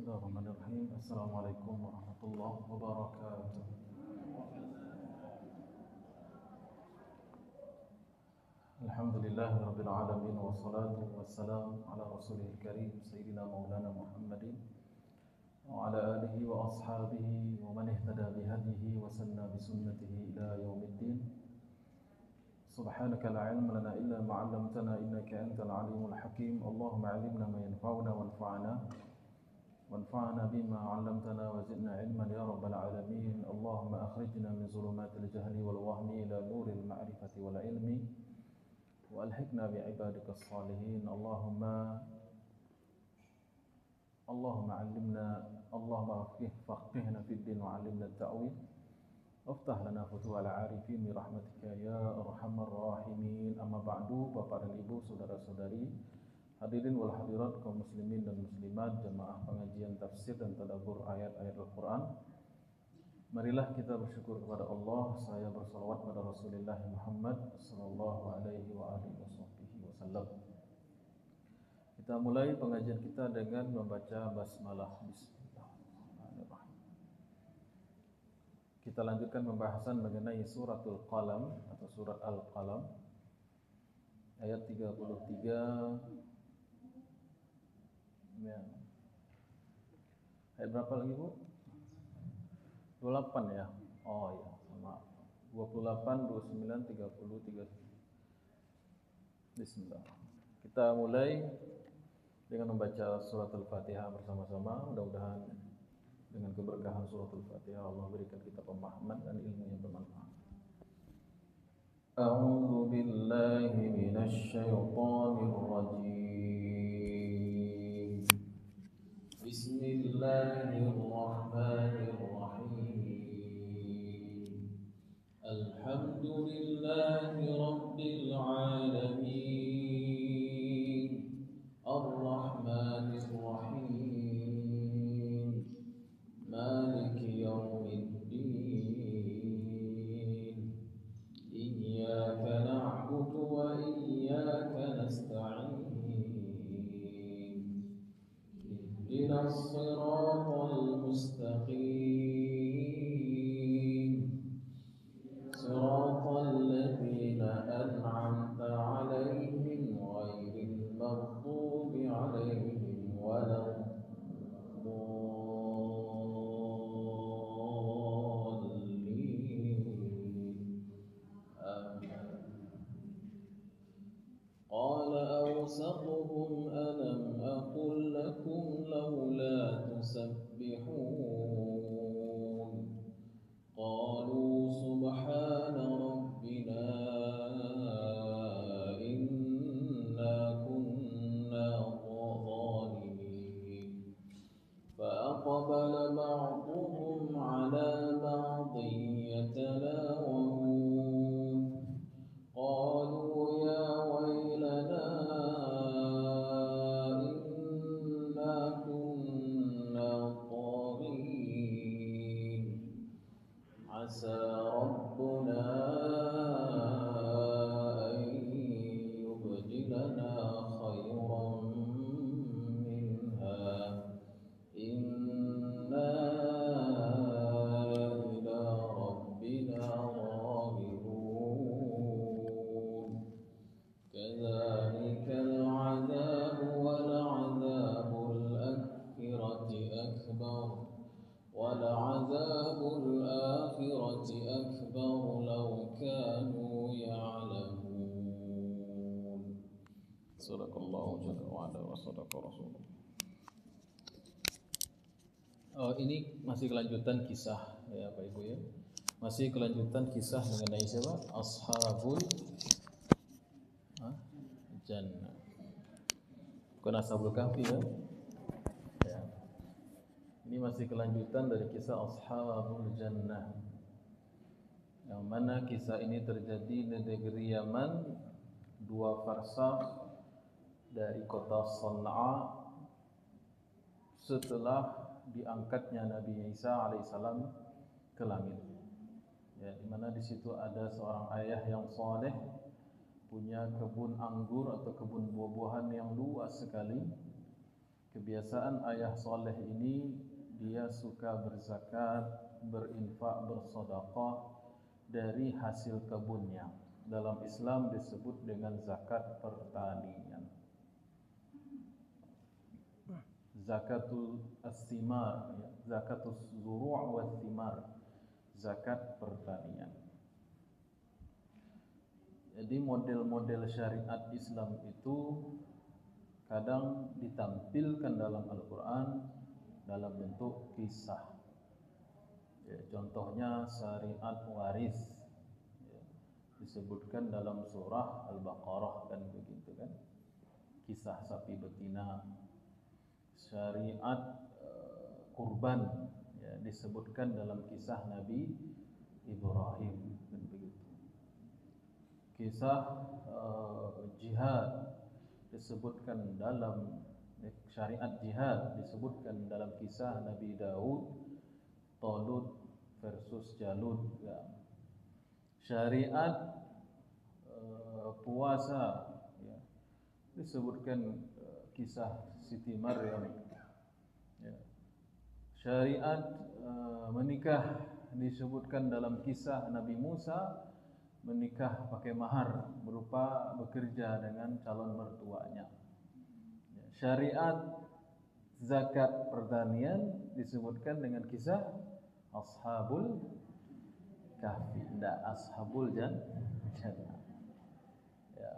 Bismillahirrahmanirrahim. Assalamualaikum warahmatullahi wabarakatuh. Alhamdulillahirabbil alamin wassalatu wassalamu ala rasulil karim sayyidina maulana Muhammadin wa ala alihi wa ashabihi wa man ihtada bihadihi wa sanna bi sunnatihi ila yaumiddin. Subhanaka la ilma lana illa ma 'allamtana innaka antal alimul hakim. Allahumma 'allimna ma yanfa'una وانفعنا بما علمتنا وزدنا علما يا رب العالمين. اللهم أخرجنا من ظلمات الجهل والوهم إلى نور المعرفة والعلم وألحقنا بعبادك الصالحين. اللهم علمنا، اللهم فقهنا في الدين وعلمنا التأويل وافتح لنا فتوح العارفين برحمتك يا أرحم الراحمين. أما بعد, Bapak dan Ibu, saudara-saudari, hadirin wal hadirat, kaum muslimin dan muslimat, jamaah pengajian tafsir dan tadabbur ayat-ayat Al-Quran. Marilah kita bersyukur kepada Allah. Saya bersalawat pada Rasulullah Muhammad sallallahu alaihi wa alihi wasallam. Kita mulai pengajian kita dengan membaca basmalah. Bismillahirrahmanirrahim. Kita lanjutkan pembahasan mengenai suratul Qalam atau surat Al-Qalam, ayat 33. Ya. Ayat berapa lagi, Bu? 28 ya? Oh ya, sama. 28, 29, 30, 30. Bismillah. Kita mulai dengan membaca surat Al-Fatihah bersama-sama. Mudah-mudahan dengan keberkahan surat Al-Fatihah Allah berikan kita pemahaman dan ilmu yang bermanfaat. A'udzu billahi minasyaitonir rajim. Bismillahirrahmanirrahim. Alhamdulillahi rabbil alamin. Ar-Rahmanir Rahim. Maliki yaumiddin. Iyyaka na'budu wa iyyaka nasta'in. إلى الصراط المستقيم صراط الذين أنعمت عليهم غير المغضوب عليهم ولا الضالين. قال أوسطهم ألم أقل لكم لولا تسبحون قالوا سبحان ربنا إنا كنا ظالمين. فأقبل بعضهم على بعض يتلاومون قالوا يا ويلنا إنا كنا طاغين. عسى ربنا أن يبدلنا خيرا منها إنا إلى ربنا راغبون. كذلك العذاب ولعذاب الآخرة أكبر لو كانوا يعلمون. صدق الله جل وعلا وصدق رسوله. Ini masih kelanjutan kisah ya Pak Ibu ya. Masih kelanjutan kisah mengenai siapa? Ashabul Jannah. Bukan Ashabul Kahfi ya. Ini masih kelanjutan dari kisah Ashabul Jannah, yang mana kisah ini terjadi di negeri Yaman, 2 farsakh dari kota Sana'a setelah diangkatnya Nabi Isa alaihissalam ke langit. Ya, di mana di situ ada seorang ayah yang saleh, punya kebun anggur atau kebun buah-buahan yang luas sekali. Kebiasaan ayah soleh ini dia suka berzakat, berinfak, bersedekah dari hasil kebunnya. Dalam Islam disebut dengan zakat pertanian. Zakatul as-simar, ya. Zakatul zuru' wa thimar, zakat pertanian. Jadi model-model syariat Islam itu kadang ditampilkan dalam Al-Quran dalam bentuk kisah. Ya, contohnya syariat waris, ya, disebutkan dalam surah Al-Baqarah kan begitu kan. Kisah sapi betina. Syariat kurban, ya, disebutkan dalam kisah Nabi Ibrahim kan begitu. Kisah jihad disebutkan dalam syariat jihad disebutkan dalam kisah Nabi Daud, Talut versus Jalut, ya. Syariat puasa, ya, disebutkan kisah Siti Maryam, ya. Syariat menikah disebutkan dalam kisah Nabi Musa menikah pakai mahar berupa bekerja dengan calon mertuanya. Syariat zakat pertanian disebutkan dengan kisah Ashabul Kahfi, tidak Ashabul Jannah. Ya,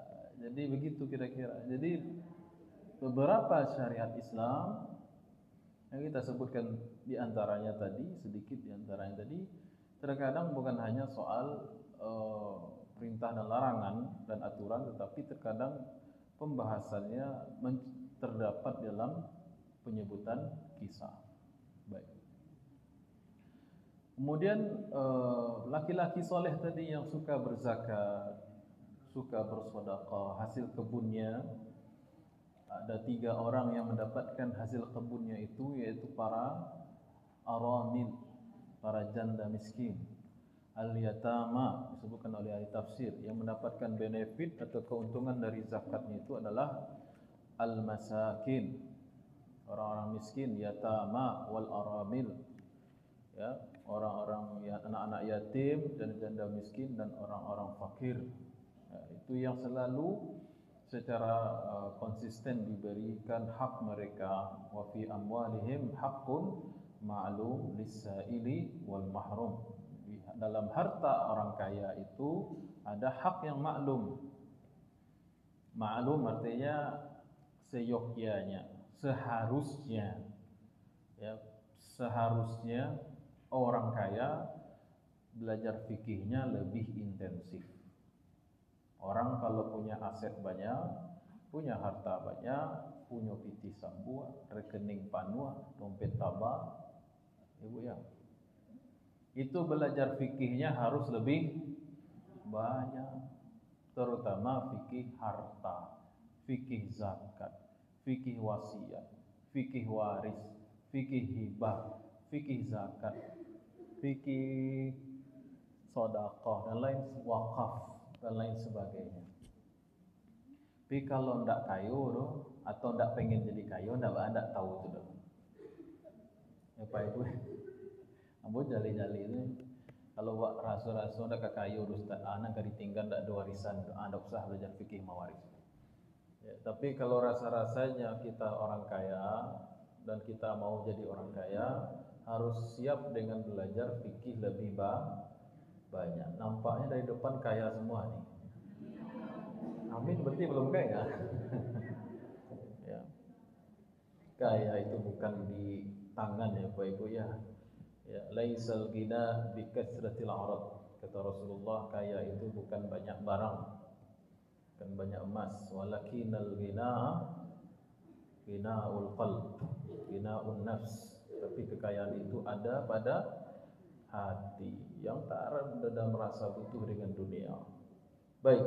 jadi begitu kira-kira. Jadi beberapa syariat Islam yang kita sebutkan di antaranya tadi, sedikit di antaranya tadi, terkadang bukan hanya soal perintah dan larangan dan aturan, tetapi terkadang pembahasannya terdapat dalam penyebutan kisah. Baik. Kemudian laki-laki soleh tadi yang suka berzakat, suka bersedekah hasil kebunnya, ada 3 orang yang mendapatkan hasil kebunnya itu, yaitu para aramil, para janda miskin. Al-yatama disebutkan oleh ahli tafsir, yang mendapatkan benefit atau keuntungan dari zakatnya itu adalah al-masakin, orang-orang miskin, yatama wal aramil, ya, orang-orang ya, anak-anak yatim dan janda miskin dan orang-orang fakir, ya, itu yang selalu secara konsisten diberikan hak mereka. Wa fi amwalihim haqqun ma'lum lis-sa'ili wal mahrum. Dalam harta orang kaya itu ada hak yang maklum. Maklum artinya seyogyanya, seharusnya, ya, seharusnya orang kaya belajar fikihnya lebih intensif. Orang kalau punya aset banyak, punya harta banyak, punya piti sambua, rekening panua, dompet tabah, ibu ya, itu belajar fikihnya harus lebih banyak, terutama fikih harta, fikih zakat, fikih wasiat, fikih waris, fikih hibah, fikih zakat, fikih sedekah dan lain, wakaf dan lain sebagainya. Tapi kalau ndak kayu tuh, atau ndak pengen jadi kayu, ndak tahu itu dah. Ya Pak Ibu, ambo jali-jali ini kalau buat rasul-rasul ndak kayu ustaz, anak gak ditinggal ndak ada warisan, ndak usah belajar fikih mawaris. Ya, tapi kalau rasa-rasanya kita orang kaya dan kita mau jadi orang kaya, harus siap dengan belajar fikih lebih banyak. Nampaknya dari depan kaya semua nih. Amin, berarti belum kaya. Ya. Kaya itu bukan di tangan ya Bapak Ibu ya. Ya, laisal ghina bi kasratil arad. Kata Rasulullah, kaya itu bukan banyak barang, bukan banyak emas, walakinal ghina ghinaul qalb, ghinaun nafs. Tapi kekayaan itu ada pada hati yang tak ada merasa butuh dengan dunia. Baik.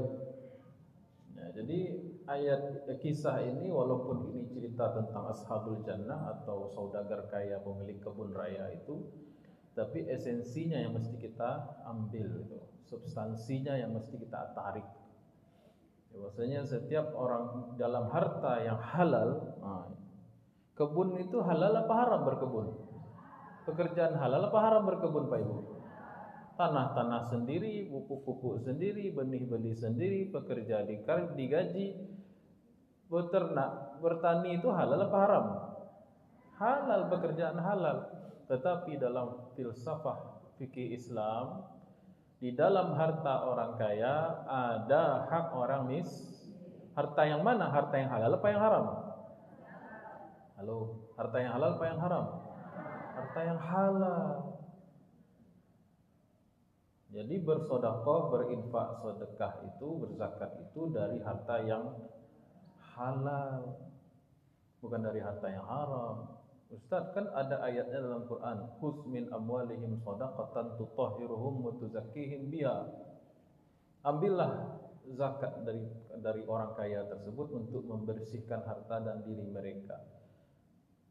Nah, jadi ayat kisah ini walaupun ini cerita tentang ashabul jannah atau saudagar kaya pemilik kebun raya itu, tapi esensinya yang mesti kita ambil itu, substansinya yang mesti kita tarik. Ya, bahwasanya setiap orang dalam harta yang halal, Kebun itu halal apa haram berkebun? Pekerjaan halal apa haram berkebun Pak Ibu? Tanah-tanah sendiri, pupuk-pupuk sendiri, benih-benih sendiri, pekerja digaji, beternak, bertani itu halal apa haram? Halal, pekerjaan halal. Tetapi dalam filsafah fikih Islam, di dalam harta orang kaya ada hak orang harta yang mana? Harta yang halal apa yang haram? Halo, harta yang halal apa yang haram? Harta yang halal. Jadi bersedekah, berinfak, sedekah itu, berzakat itu dari harta yang halal, bukan dari harta yang haram. Ustaz, kan ada ayatnya dalam Quran, khudz min amwalihim shadaqatan tutahhiruhum wa tuzakkihim biha. Ambillah zakat dari orang kaya tersebut untuk membersihkan harta dan diri mereka.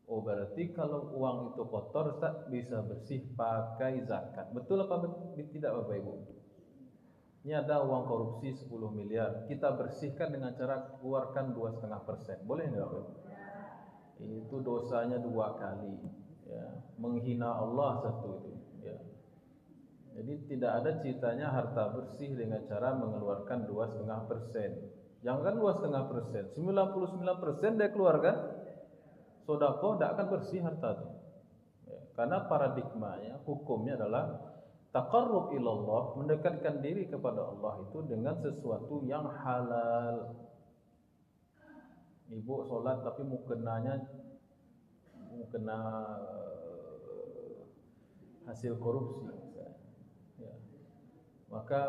Oh, berarti kalau uang itu kotor, Ustaz, bisa bersih pakai zakat. Betul apa tidak Bapak Ibu? Ini ada uang korupsi 10 miliar, kita bersihkan dengan cara keluarkan 2,5%. Boleh enggak Bapak Ibu? Itu dosanya 2 kali, ya. Menghina Allah satu itu, ya. Jadi tidak ada ceritanya harta bersih dengan cara mengeluarkan 2,5%. Jangan 2,5%, 99% dia keluarkan sedekah, tidak akan bersih harta itu, ya. Karena paradigmanya, hukumnya adalah taqarrub ilallah, mendekatkan diri kepada Allah itu dengan sesuatu yang halal. Ibu sholat tapi mukena hasil korupsi, ya. Maka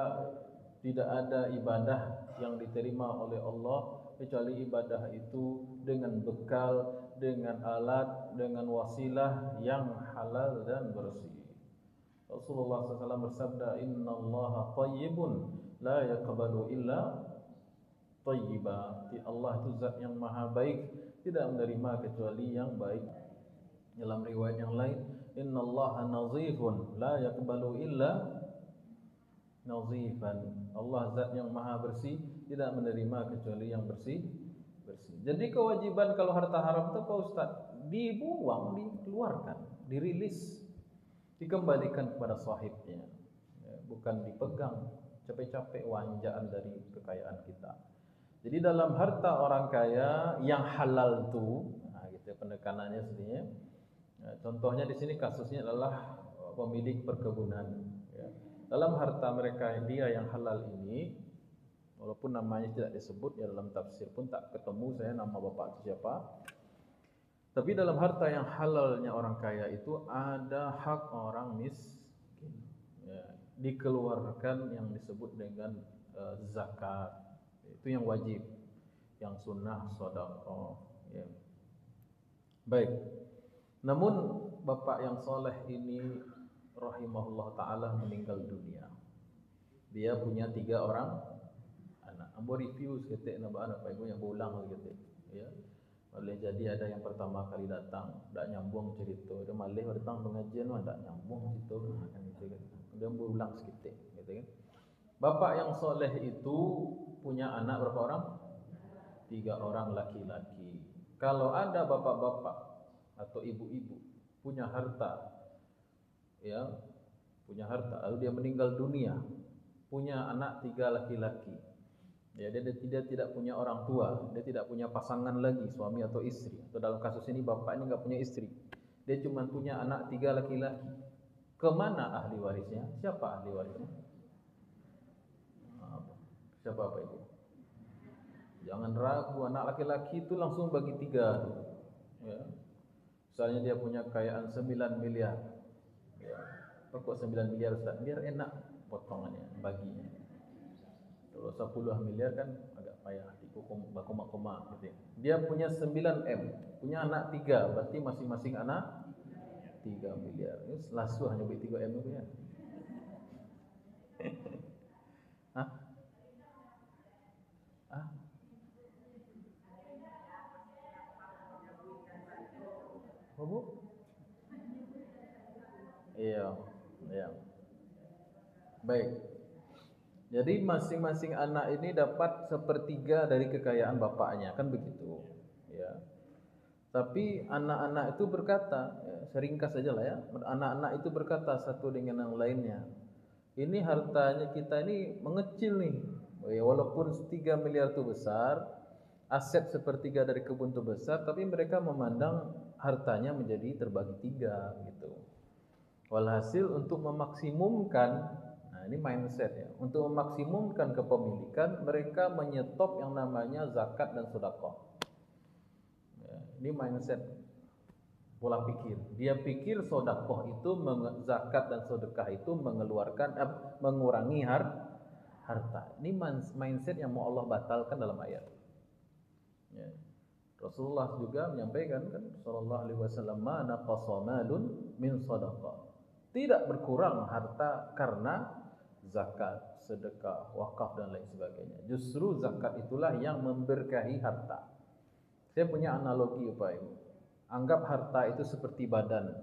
tidak ada ibadah yang diterima oleh Allah kecuali ibadah itu dengan bekal, dengan alat, dengan wasilah yang halal dan bersih. Rasulullah SAW bersabda, Innallaha tayyibun la yaqbalu illa tayyiba. Allah itu zat yang maha baik, tidak menerima kecuali yang baik. Dalam riwayat yang lain, Innallaha nazifun la yaqbalu illa nazifan. Allah zat yang maha bersih, tidak menerima kecuali yang bersih. Jadi kewajiban kalau harta haram itu Pak Ustaz, dibuang, dikeluarkan, dirilis, dikembalikan kepada sahibnya, ya, bukan dipegang capek-capek wanjaan dari kekayaan kita. Jadi dalam harta orang kaya yang halal itu, nah gitu penekanannya sebenarnya. Nah, contohnya di sini kasusnya adalah pemilik perkebunan, ya. Dalam harta mereka dia yang halal ini, walaupun namanya tidak disebut, ya dalam tafsir pun tak ketemu saya nama bapak itu siapa. Tapi dalam harta yang halalnya orang kaya itu ada hak orang miskin, ya, dikeluarkan yang disebut dengan zakat. Itu yang wajib, yang sunnah sedekah, ya. Baik. Namun bapak yang soleh ini rahimahullah taala meninggal dunia. Dia punya 3 orang anak. Ambo review seketik nambah anak Pak Ibu yang berulang gitu, ya. Boleh jadi ada yang pertama kali datang tak nyambung cerita, dia malih datang pengajian tak nyambung cerita, kan gitu kan. Dia berulang seketik gitu kan. Bapak yang soleh itu punya anak berapa orang? 3 orang laki-laki. Kalau ada bapak-bapak atau ibu-ibu punya harta, ya, punya harta lalu dia meninggal dunia, punya anak 3 laki-laki, ya, dia tidak punya orang tua, dia tidak punya pasangan lagi, suami atau istri, atau dalam kasus ini bapak ini enggak punya istri, dia cuma punya anak 3 laki-laki. Kemana ahli warisnya? Siapa ahli warisnya? Siapa Pak Ibu? Jangan ragu, anak laki-laki itu langsung bagi 3, ya. Misalnya dia punya kekayaan 9 miliar, ya. Kok 9 miliar Ustaz? Biar enak potongannya, baginya. Kalau 10 miliar kan agak payah, koma-koma gitu. Dia punya 9M, punya anak 3, berarti masing-masing anak 3 miliar. Ini lasu hanya bagi 3M itu ya. Hah? Apa Bu? Iya, iya. Baik. Jadi masing-masing anak ini dapat 1/3 dari kekayaan bapaknya, kan begitu, ya. Tapi anak-anak itu berkata, ya, seringkas saja lah ya, anak-anak itu berkata satu dengan yang lainnya, ini hartanya kita ini mengecil nih, ya, walaupun 3 miliar itu besar, aset sepertiga dari kebun itu besar, tapi mereka memandang hartanya menjadi terbagi 3 gitu. Walhasil untuk memaksimumkan, nah ini mindset ya, untuk memaksimumkan kepemilikan, mereka menyetop yang namanya zakat dan sedekah. Ini mindset, pola pikir. Dia pikir sedekah itu, zakat dan sedekah itu mengurangi harta. Ini mindset yang mau Allah batalkan dalam ayat. Ya. Rasulullah juga menyampaikan kan, sallallahu alaihi wasallam, ma naqasa malun min sedekah. Tidak berkurang harta karena zakat, sedekah, wakaf dan lain sebagainya. Justru zakat itulah yang memberkahi harta. Saya punya analogi Bapak Ibu. Anggap harta itu seperti badan.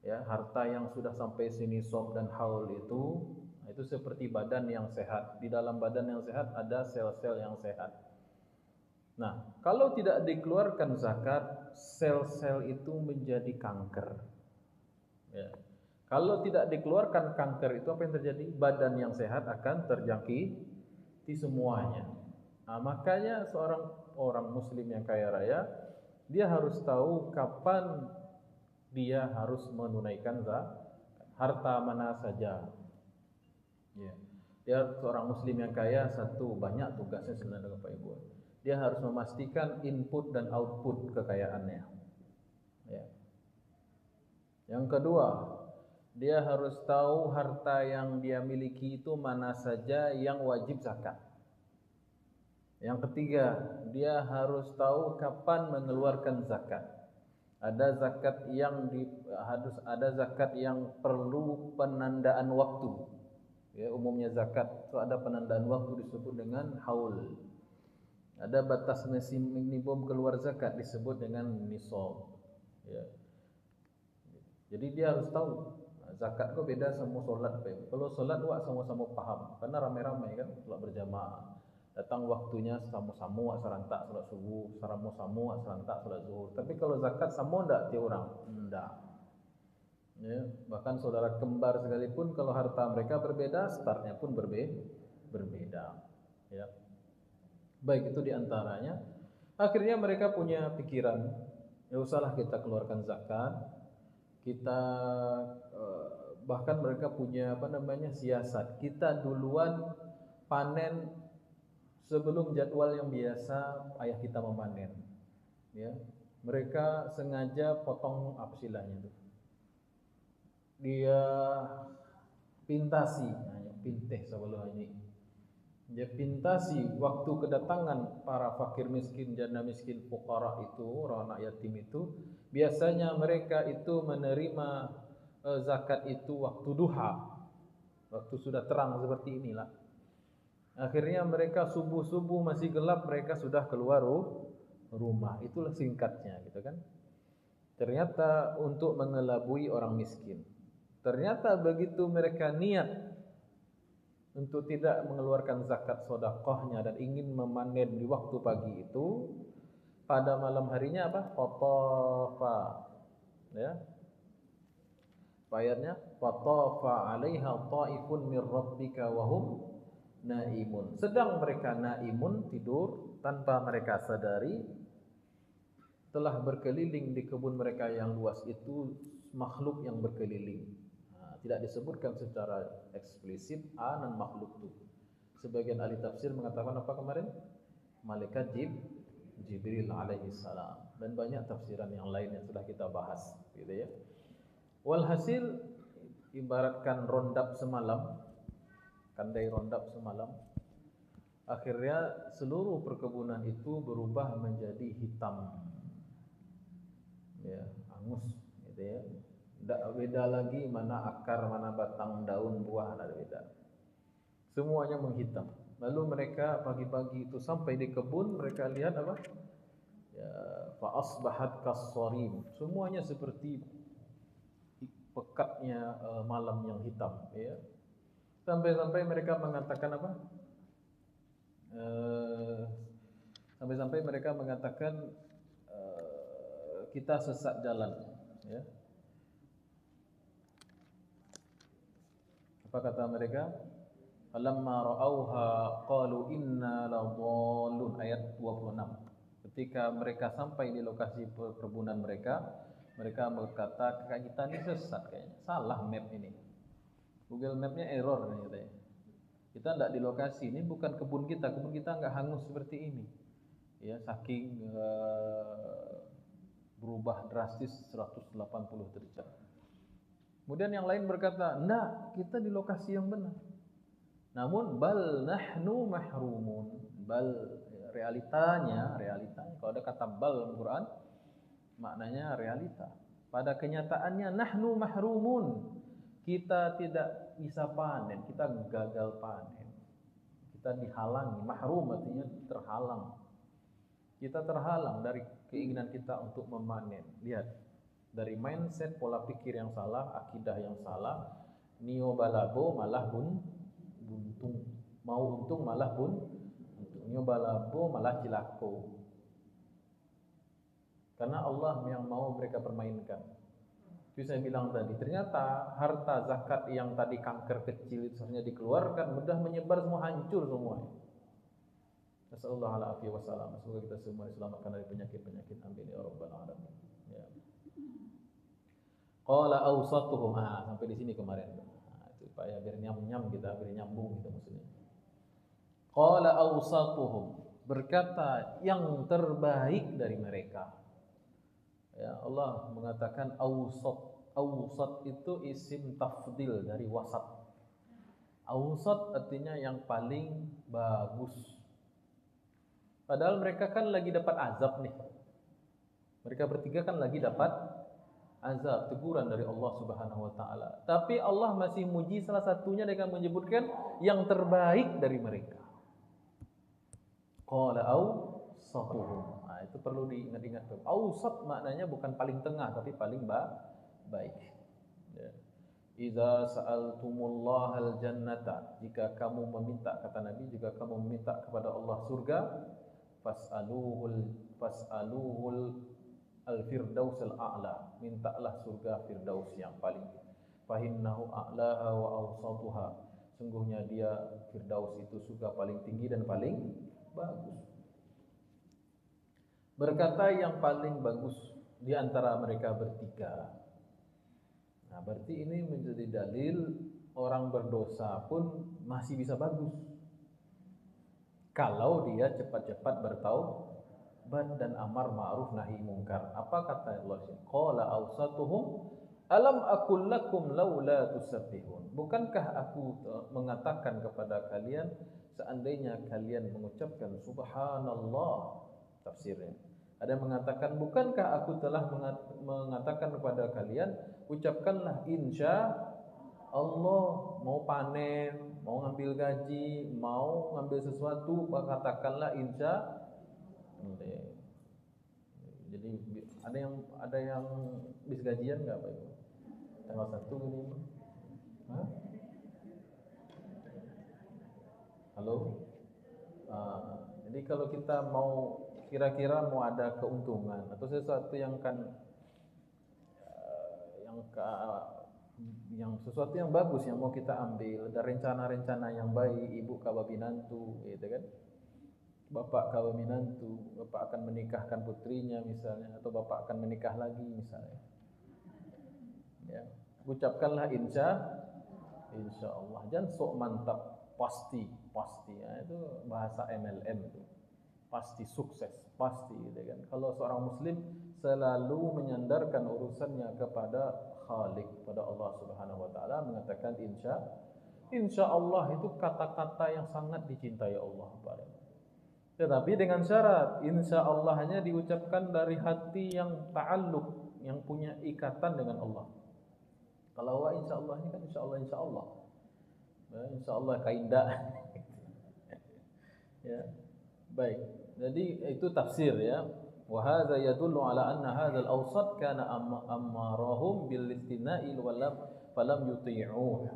Ya, harta yang sudah sampai sinisab dan haul itu seperti badan yang sehat. Di dalam badan yang sehat ada sel-sel yang sehat. Nah, kalau tidak dikeluarkan zakat, sel-sel itu menjadi kanker. Ya. Kalau tidak dikeluarkan kanker itu apa yang terjadi? Badan yang sehat akan terjangkiti semuanya. Nah, makanya orang muslim yang kaya raya, dia harus tahu kapan dia harus menunaikan zakat, harta mana saja. Ya. Dia seorang muslim yang kaya, banyak tugasnya sebenarnya Bapak Ibu. Dia harus memastikan input dan output kekayaannya. Ya. Yang kedua, dia harus tahu harta yang dia miliki itu mana saja yang wajib zakat. Yang ketiga, dia harus tahu kapan mengeluarkan zakat. Ada zakat yang perlu penandaan waktu. Ya, umumnya zakat itu ada penandaan waktu disebut dengan haul. Ada batas minimum keluar zakat disebut dengan nisab. Ya. Jadi dia harus tahu. Zakat kok beda sama solat. Kalau solat wak sama-sama paham, karena ramai-ramai kan solat berjamaah. Datang waktunya sama-sama serentak salat subuh, sama-sama serentak salat zuhur. Tapi kalau zakat sama enggak tiap orang? Enggak. Ya, bahkan saudara kembar sekalipun kalau harta mereka berbeda, startnya pun berbeda. Ya. Baik, itu diantaranya. Akhirnya mereka punya pikiran, ya usahlah kita keluarkan zakat. Kita bahkan mereka punya siasat. Kita duluan panen sebelum jadwal yang biasa ayah kita memanen. Ya. Mereka sengaja potong apa istilahnya itu? Dia pintasi, pinteh sebelum ini. Dia pintasi waktu kedatangan para fakir miskin, janda miskin, fuqara itu, orang anak yatim itu, biasanya mereka itu menerima zakat itu waktu duha. Waktu sudah terang seperti inilah. Akhirnya mereka subuh-subuh masih gelap, mereka sudah keluar rumah. Itulah singkatnya gitu kan. Ternyata untuk mengelabui orang miskin. Ternyata begitu mereka niat untuk tidak mengeluarkan zakat sedekahnya dan ingin memanen di waktu pagi itu, pada malam harinya apa? Fatafa. Ya. Ayatnya fatafa 'alaiha ta'ifun mir rabbika wa hum naimun. Sedang mereka naimun, tidur tanpa mereka sadari, telah berkeliling di kebun mereka yang luas itu makhluk yang berkeliling. Nah, tidak disebutkan secara eksplisit dan makhluk itu. Sebagian ahli tafsir mengatakan apa kemarin? Malaikat Jibril alaihi salam, dan banyak tafsiran yang lain yang sudah kita bahas, gitu ya. Walhasil, ibaratkan rondap semalam, kandai rondap semalam, akhirnya seluruh perkebunan itu berubah menjadi hitam, ya, hangus, gitu ya. Tidak beda lagi mana akar, mana batang, daun, buah, tidak beda. Semuanya menghitam. Lalu mereka pagi-pagi itu sampai di kebun, mereka lihat apa? Ya, fa asbahat kas-sarim. Semuanya seperti pekatnya malam yang hitam, ya. Sampai-sampai mereka mengatakan apa? Sampai-sampai mereka mengatakan kita sesat jalan, ya. Apa kata mereka? Falamma ra'auha qalu inna ladallun, ayat 26. Ketika mereka sampai di lokasi perkebunan mereka, mereka berkata, kita ini sesat kayaknya, salah map ini. Google Map-nya error nih katanya. Kita tidak di lokasi, ini bukan kebun kita nggak hangus seperti ini. Ya, saking berubah drastis 180 derajat. Kemudian yang lain berkata, "Nah, kita di lokasi yang benar." Namun bal nahnu mahrumun. Bal, realitanya kalau ada kata bal dalam Quran maknanya realita. Pada kenyataannya nahnu mahrumun. Kita tidak bisa panen, kita gagal panen. Kita dihalangi, mahrum artinya terhalang. Kita terhalang dari keinginan kita untuk memanen. Lihat, dari mindset, pola pikir yang salah, akidah yang salah, nio balabo malah buntung, mau untung malah buntung, nio balabo malah cilako. Karena Allah yang mau mereka permainkan. Itu saya bilang tadi, ternyata harta zakat yang tadi kanker kecil itu seharusnya dikeluarkan, mudah menyebar semua, hancur semuanya. Nasallallahu alaihi wasallam. Semoga kita semua diselamatkan dari penyakit-penyakit. Amin ya rabbal alamin. Ya. Qala awsatuhum, sampai di sini kemarin. Itu supaya biar nyam-nyam kita, biar nyambung gitu maksudnya. Qala awsatuhum, berkata yang terbaik dari mereka. Ya, Allah mengatakan awsat. Awsat itu isim tafdil dari wasat. Awsat artinya yang paling bagus. Padahal mereka kan lagi dapat azab nih. Mereka bertiga kan lagi dapat azab, teguran dari Allah Subhanahu wa taala. Tapi Allah masih muji salah satunya dengan menyebutkan yang terbaik dari mereka. Qala awsatuhum. Itu perlu diingat-ingat. Awsat maknanya bukan paling tengah tapi paling baik. Ya. Idza sa'altumullaha al-jannata, jika kamu meminta, kata Nabi, jika kamu meminta kepada Allah surga, fas'aluhul al-firdaus al-a'la, mintalah surga firdaus yang paling. Fahinnahu a'laha wa awsatuha, sungguhnya dia firdaus itu surga paling tinggi dan paling bagus. Berkata yang paling bagus di antara mereka bertiga. Nah, berarti ini menjadi dalil orang berdosa pun masih bisa bagus kalau dia cepat-cepat bertaubat dan amar ma'ruf nahi mungkar. Apa kata Allah? Qala awsatuhum alam aqul lakum laula tusabbihun. Bukankah aku mengatakan kepada kalian seandainya kalian mengucapkan subhanallah? Tafsirnya ada yang mengatakan, bukankah aku telah mengatakan kepada kalian, ucapkanlah insya Allah, mau panen, mau ngambil gaji, mau ngambil sesuatu, katakanlah insya. Jadi ada yang bis gajian nggak Pak Ibu? Tanggal 1 ini. Hah? Halo? Jadi kalau kita mau kira-kira mau ada keuntungan atau sesuatu yang sesuatu yang bagus yang mau kita ambil, ada rencana-rencana yang baik, ibu kawaminantu, gitu kan? Bapak kawaminantu, bapak akan menikahkan putrinya misalnya, atau bapak akan menikah lagi misalnya. Ya, ucapkanlah insya Allah, jangan sok mantap, pasti ya, itu bahasa MLM itu. Pasti sukses, pasti gitu kan. Kalau seorang muslim selalu menyandarkan urusannya kepada Khalik, pada Allah Subhanahu wa taala, mengatakan insya Allah itu kata-kata yang sangat dicintai Allah. Tetapi dengan syarat insya Allah hanya diucapkan dari hati yang ta'alluq, yang punya ikatan dengan Allah. Kalau insya Allah ini kan insya Allah. Insya Allah kaidah. Ya. Baik, jadi itu tafsir ya. Wa hadza yadullu ala anna hadzal awsat kana ammarahum bil istina'i falam yuti'uh.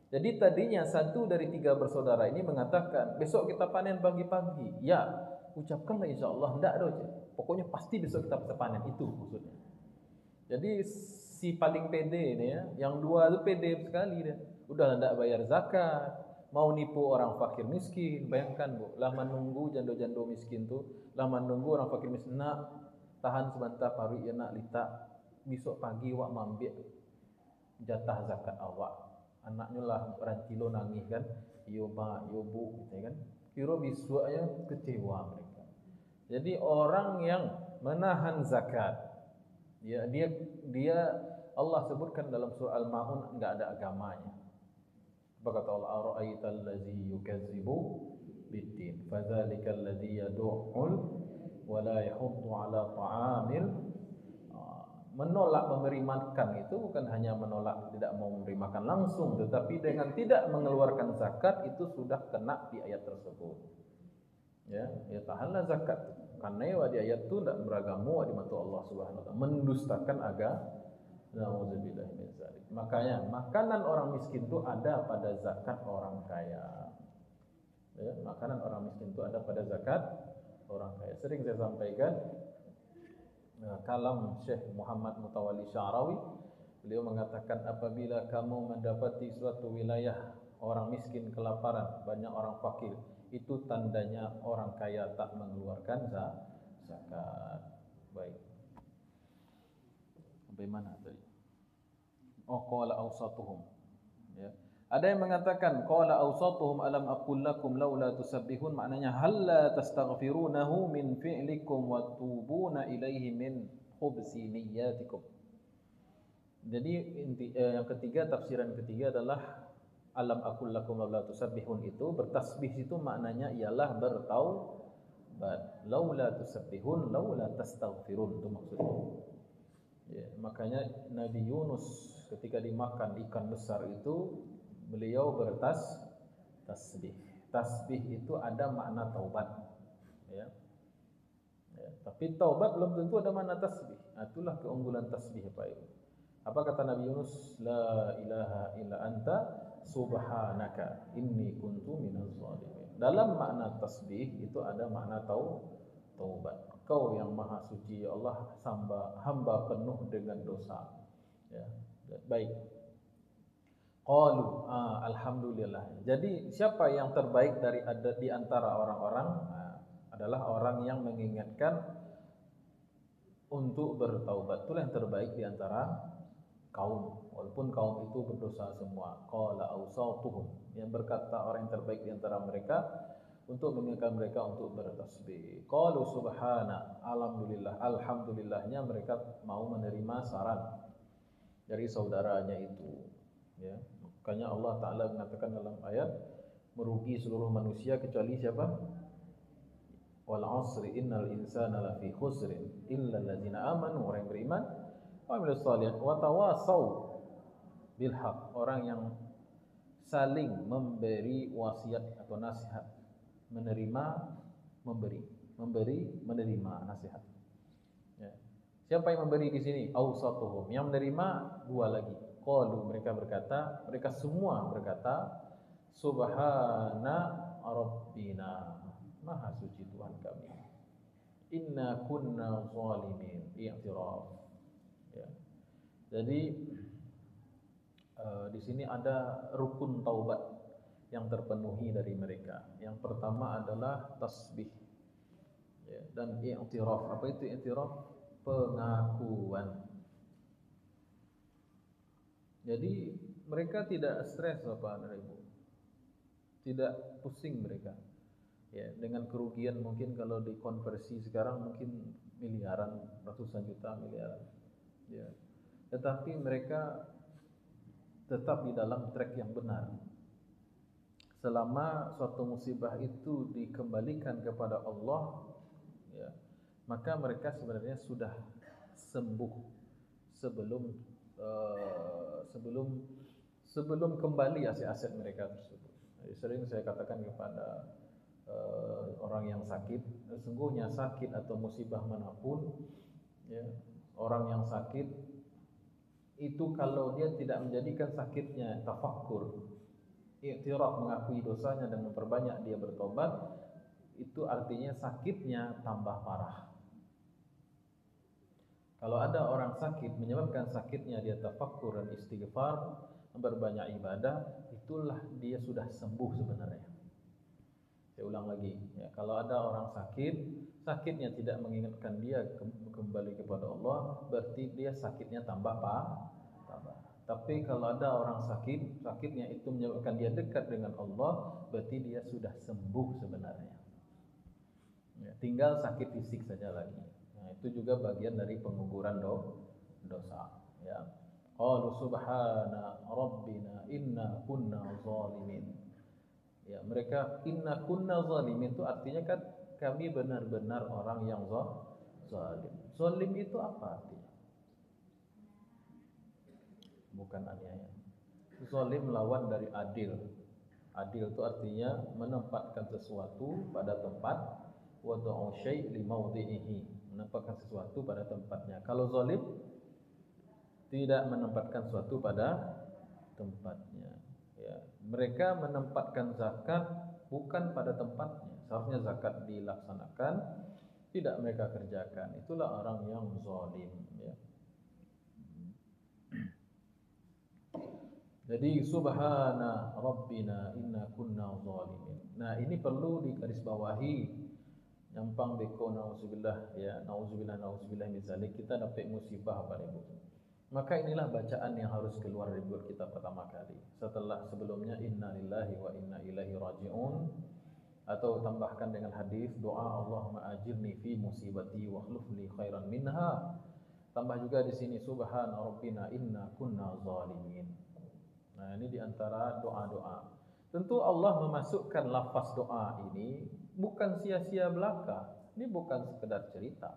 Jadi tadinya satu dari tiga bersaudara ini mengatakan, besok kita panen pagi-pagi. Ya, ucapkanlah insyaallah, enggak doa. pokoknya pasti besok kita bisa panen, itu maksudnya. Jadi si paling pede ini ya, yang dua itu pede sekali dia. Udah tidak bayar zakat, mau nipu orang fakir miskin. Bayangkan Bu, lah menunggu jando-jando miskin tuh, lah menunggu orang fakir miskin, nak tahan sebentar paru ya nak lita, besok pagi wak mambik jatah zakat awak. Anaknya lah rancilo nangis kan, yo mak, yo bu, gitu kan. Kira besoknya kecewa mereka. Jadi orang yang menahan zakat, ya dia Allah sebutkan dalam surah Al-Maun enggak ada agamanya. Apa kata Allah? Ara'aital ladzi yukazzibu bid-din, fadzalikal ladzi yad'ul wa la yahuddu 'ala ta'amil. Menolak memberi makan itu bukan hanya menolak tidak mau memberi makan langsung, tetapi dengan tidak mengeluarkan zakat itu sudah kena di ayat tersebut. Ya tahanlah zakat. Karena di ayat itu tidak beragamu di mata Allah Subhanahu wa taala, mendustakan agama. Nauzubillah min dzalik. Makanya makanan orang miskin itu ada pada zakat orang kaya. Ya, makanan orang miskin itu ada pada zakat orang kaya. Sering saya sampaikan kalam Syekh Muhammad Mutawalli Sya'rawi. Beliau mengatakan apabila kamu mendapati suatu wilayah orang miskin kelaparan, banyak orang fakir, itu tandanya orang kaya tak mengeluarkan zakat. Baik. Sampai mana tadi? Oh, qala awsatuhum. Ya. Ada yang mengatakan qala awsatuhum alam aqul lakum laula tusabbihun, maknanya halla tastaghfirunahu min fi'likum wa tubuna ilaihi min khubsi niyyatikum. Jadi yang ketiga, tafsiran ketiga adalah alam aqul lakum laula tusabbihun, itu bertasbih itu maknanya ialah bertaubat. Laula tusabbihun laula tastaghfirun, itu maksudnya. Ya, makanya Nabi Yunus ketika dimakan ikan besar itu beliau bertasbih. Tasbih itu ada makna taubat. Ya. Tapi taubat belum tentu ada makna tasbih. Itulah keunggulan tasbih Pak Ibu. Apa kata Nabi Yunus? La ilaha illa anta subhanaka inni kuntu minaz zalimin. Dalam makna tasbih itu ada makna taubat. Kau yang maha suci ya Allah, hamba penuh dengan dosa. Ya. Baik. Qalu alhamdulillah. Jadi siapa yang terbaik di antara orang-orang? Adalah orang yang mengingatkan untuk bertaubat. Itulah yang terbaik di antara kaum, walaupun kaum itu berdosa semua. Qala awsatuhum, yang berkata orang yang terbaik di antara mereka untuk mengingatkan mereka untuk bertasbih. Qalu subhana, alhamdulillahnya mereka mau menerima saran dari saudaranya itu. Ya, makanya Allah Taala mengatakan dalam ayat, merugi seluruh manusia kecuali siapa? Wal 'asri innal insana lafi khusrin illa allazina amanu, orang yang beriman, wa amilus shalihat wa tawasau bil haq, orang yang saling memberi wasiat atau nasihat, menerima, memberi, menerima nasihat. Ya. Siapa yang memberi di sini? Awsatuhum, yang menerima dua lagi. Qalu, mereka semua berkata, subhana rabbina, maha suci Tuhan kami. Inna kunna zalimin, i'tiraf. Ya. Jadi di sini ada rukun taubat yang terpenuhi dari mereka. Yang pertama adalah tasbih, ya, dan i'tiraf. Apa itu i'tiraf? Pengakuan. Jadi mereka tidak stres Bapak dan Ibu, tidak pusing mereka. Ya, dengan kerugian mungkin kalau dikonversi sekarang mungkin miliaran, ratusan juta, miliaran. Ya. Tetapi mereka tetap di dalam track yang benar. Selama suatu musibah itu dikembalikan kepada Allah, ya, maka mereka sebenarnya sudah sembuh sebelum kembali aset-aset mereka tersebut. Jadi sering saya katakan kepada orang yang sakit, sesungguhnya sakit atau musibah manapun, ya, orang yang sakit itu kalau dia tidak menjadikan sakitnya tafakkur, i'tiraf, mengakui dosanya dan memperbanyak dia bertobat, itu artinya sakitnya tambah parah. Kalau ada orang sakit, menyebabkan sakitnya dia tafakkur dan istighfar, berbanyak ibadah, itulah dia sudah sembuh sebenarnya. Saya ulang lagi, ya, kalau ada orang sakit, sakitnya tidak mengingatkan dia kembali kepada Allah, berarti dia sakitnya tambah tambah. Tapi kalau ada orang sakit, sakitnya itu menyebabkan dia dekat dengan Allah, berarti dia sudah sembuh sebenarnya. Ya, tinggal sakit fisik saja lagi. Nah, itu juga bagian dari penguguran dosa. Ya. Qalu subhana rabbina inna kunna zalimin. Ya, mereka inna kunna zalimin itu artinya kan kami benar-benar orang yang zalim. Zalim itu apa artinya? Bukan aniaya. Zalim lawan dari adil. Adil itu artinya menempatkan sesuatu pada tempat, wada'u syai' li mawdhi'ihi, menempatkan sesuatu pada tempatnya. Kalau zalim tidak menempatkan sesuatu pada tempatnya. Ya, mereka menempatkan zakat bukan pada tempatnya. Seharusnya zakat dilaksanakan, tidak mereka kerjakan. Itulah orang yang zalim. Ya. Jadi subhana rabbina inna kunna zalimin. Nah, ini perlu digarisbawahi. Nyampang beko nauzubillah, ya, nauzubillah min zalik, kita dapat musibah apa Ibu. Maka inilah bacaan yang harus keluar dari mulut kita pertama kali. Setelah sebelumnya inna lillahi wa inna ilaihi raji'un, atau tambahkan dengan hadis doa Allahumma ajirni fi musibati wa akhlif li khairan minha. Tambah juga di sini subhana rabbina inna kunna zalimin. Nah, ini diantara doa-doa. Tentu Allah memasukkan lafaz doa ini bukan sia-sia belaka. Ini bukan sekedar cerita.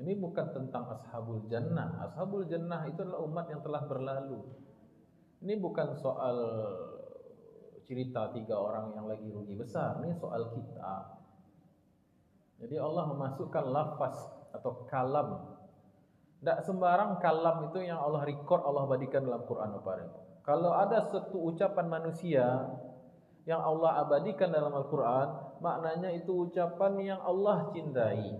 Ini bukan tentang ashabul jannah. Ashabul jannah itu adalah umat yang telah berlalu. Ini bukan soal cerita 3 orang yang lagi rugi besar. Ini soal kita. Jadi Allah memasukkan lafaz atau kalam. Tidak sembarang kalam itu yang Allah record, Allah abadikan dalam Quran. Kalau ada satu ucapan manusia yang Allah abadikan dalam Al-Quran, maknanya itu ucapan yang Allah cintai.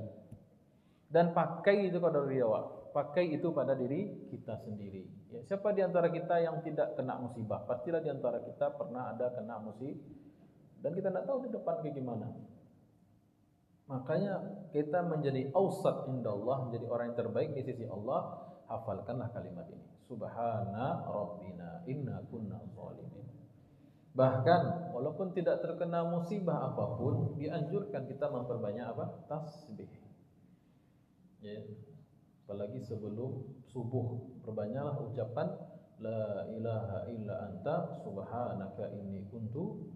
Dan pakai itu pada diri awak, pakai itu pada diri kita sendiri. Ya, siapa di antara kita yang tidak kena musibah? Pastilah di antara kita pernah ada kena musibah, dan kita tidak tahu di depan kayak gimana. Makanya kita menjadi ausat indallah, menjadi orang yang terbaik di sisi Allah. Hafalkanlah kalimat ini. Subhana rabbina inna kunna zalimin. Bahkan walaupun tidak terkena musibah apapun, dianjurkan kita memperbanyak apa? Tasbih. Ya. Apalagi sebelum subuh, perbanyaklah ucapan la ilaha illa anta subhanaka inni kuntu.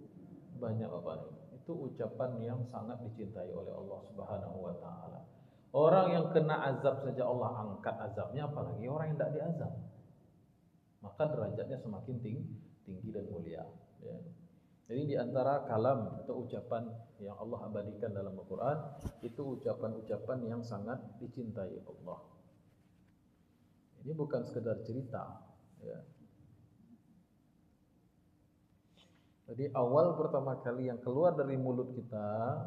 Banyak apa? Itu ucapan yang sangat dicintai oleh Allah Subhanahu wa taala. Orang yang kena azab saja Allah angkat azabnya, apalagi orang yang tidak diazab. Maka derajatnya semakin tinggi dan mulia. Ya. Jadi di antara kalam atau ucapan yang Allah abadikan dalam Al-Quran, itu ucapan-ucapan yang sangat dicintai Allah. Ini bukan sekedar cerita. Ya. Jadi awal pertama kali yang keluar dari mulut kita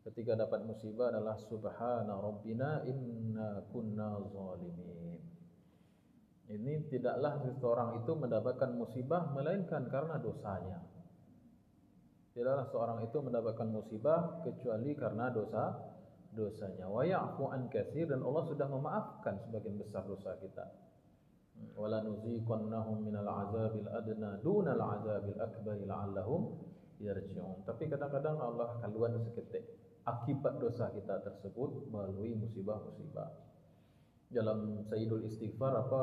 ketika dapat musibah adalah subhana rabbina inna kunna zalimin. Ini tidaklah seseorang itu mendapatkan musibah melainkan karena dosanya. Tidaklah seorang itu mendapatkan musibah kecuali karena dosanya. Wa ya'fu an katsir, dan Allah sudah memaafkan sebagian besar dosa kita. Wala nuziqannahum minal azabil adna dunal azabil akbar la'allahum yarji'un. Tapi kadang-kadang Allah kaluan seketik akibat dosa kita tersebut melalui musibah-musibah. Dalam Sayyidul Istighfar apa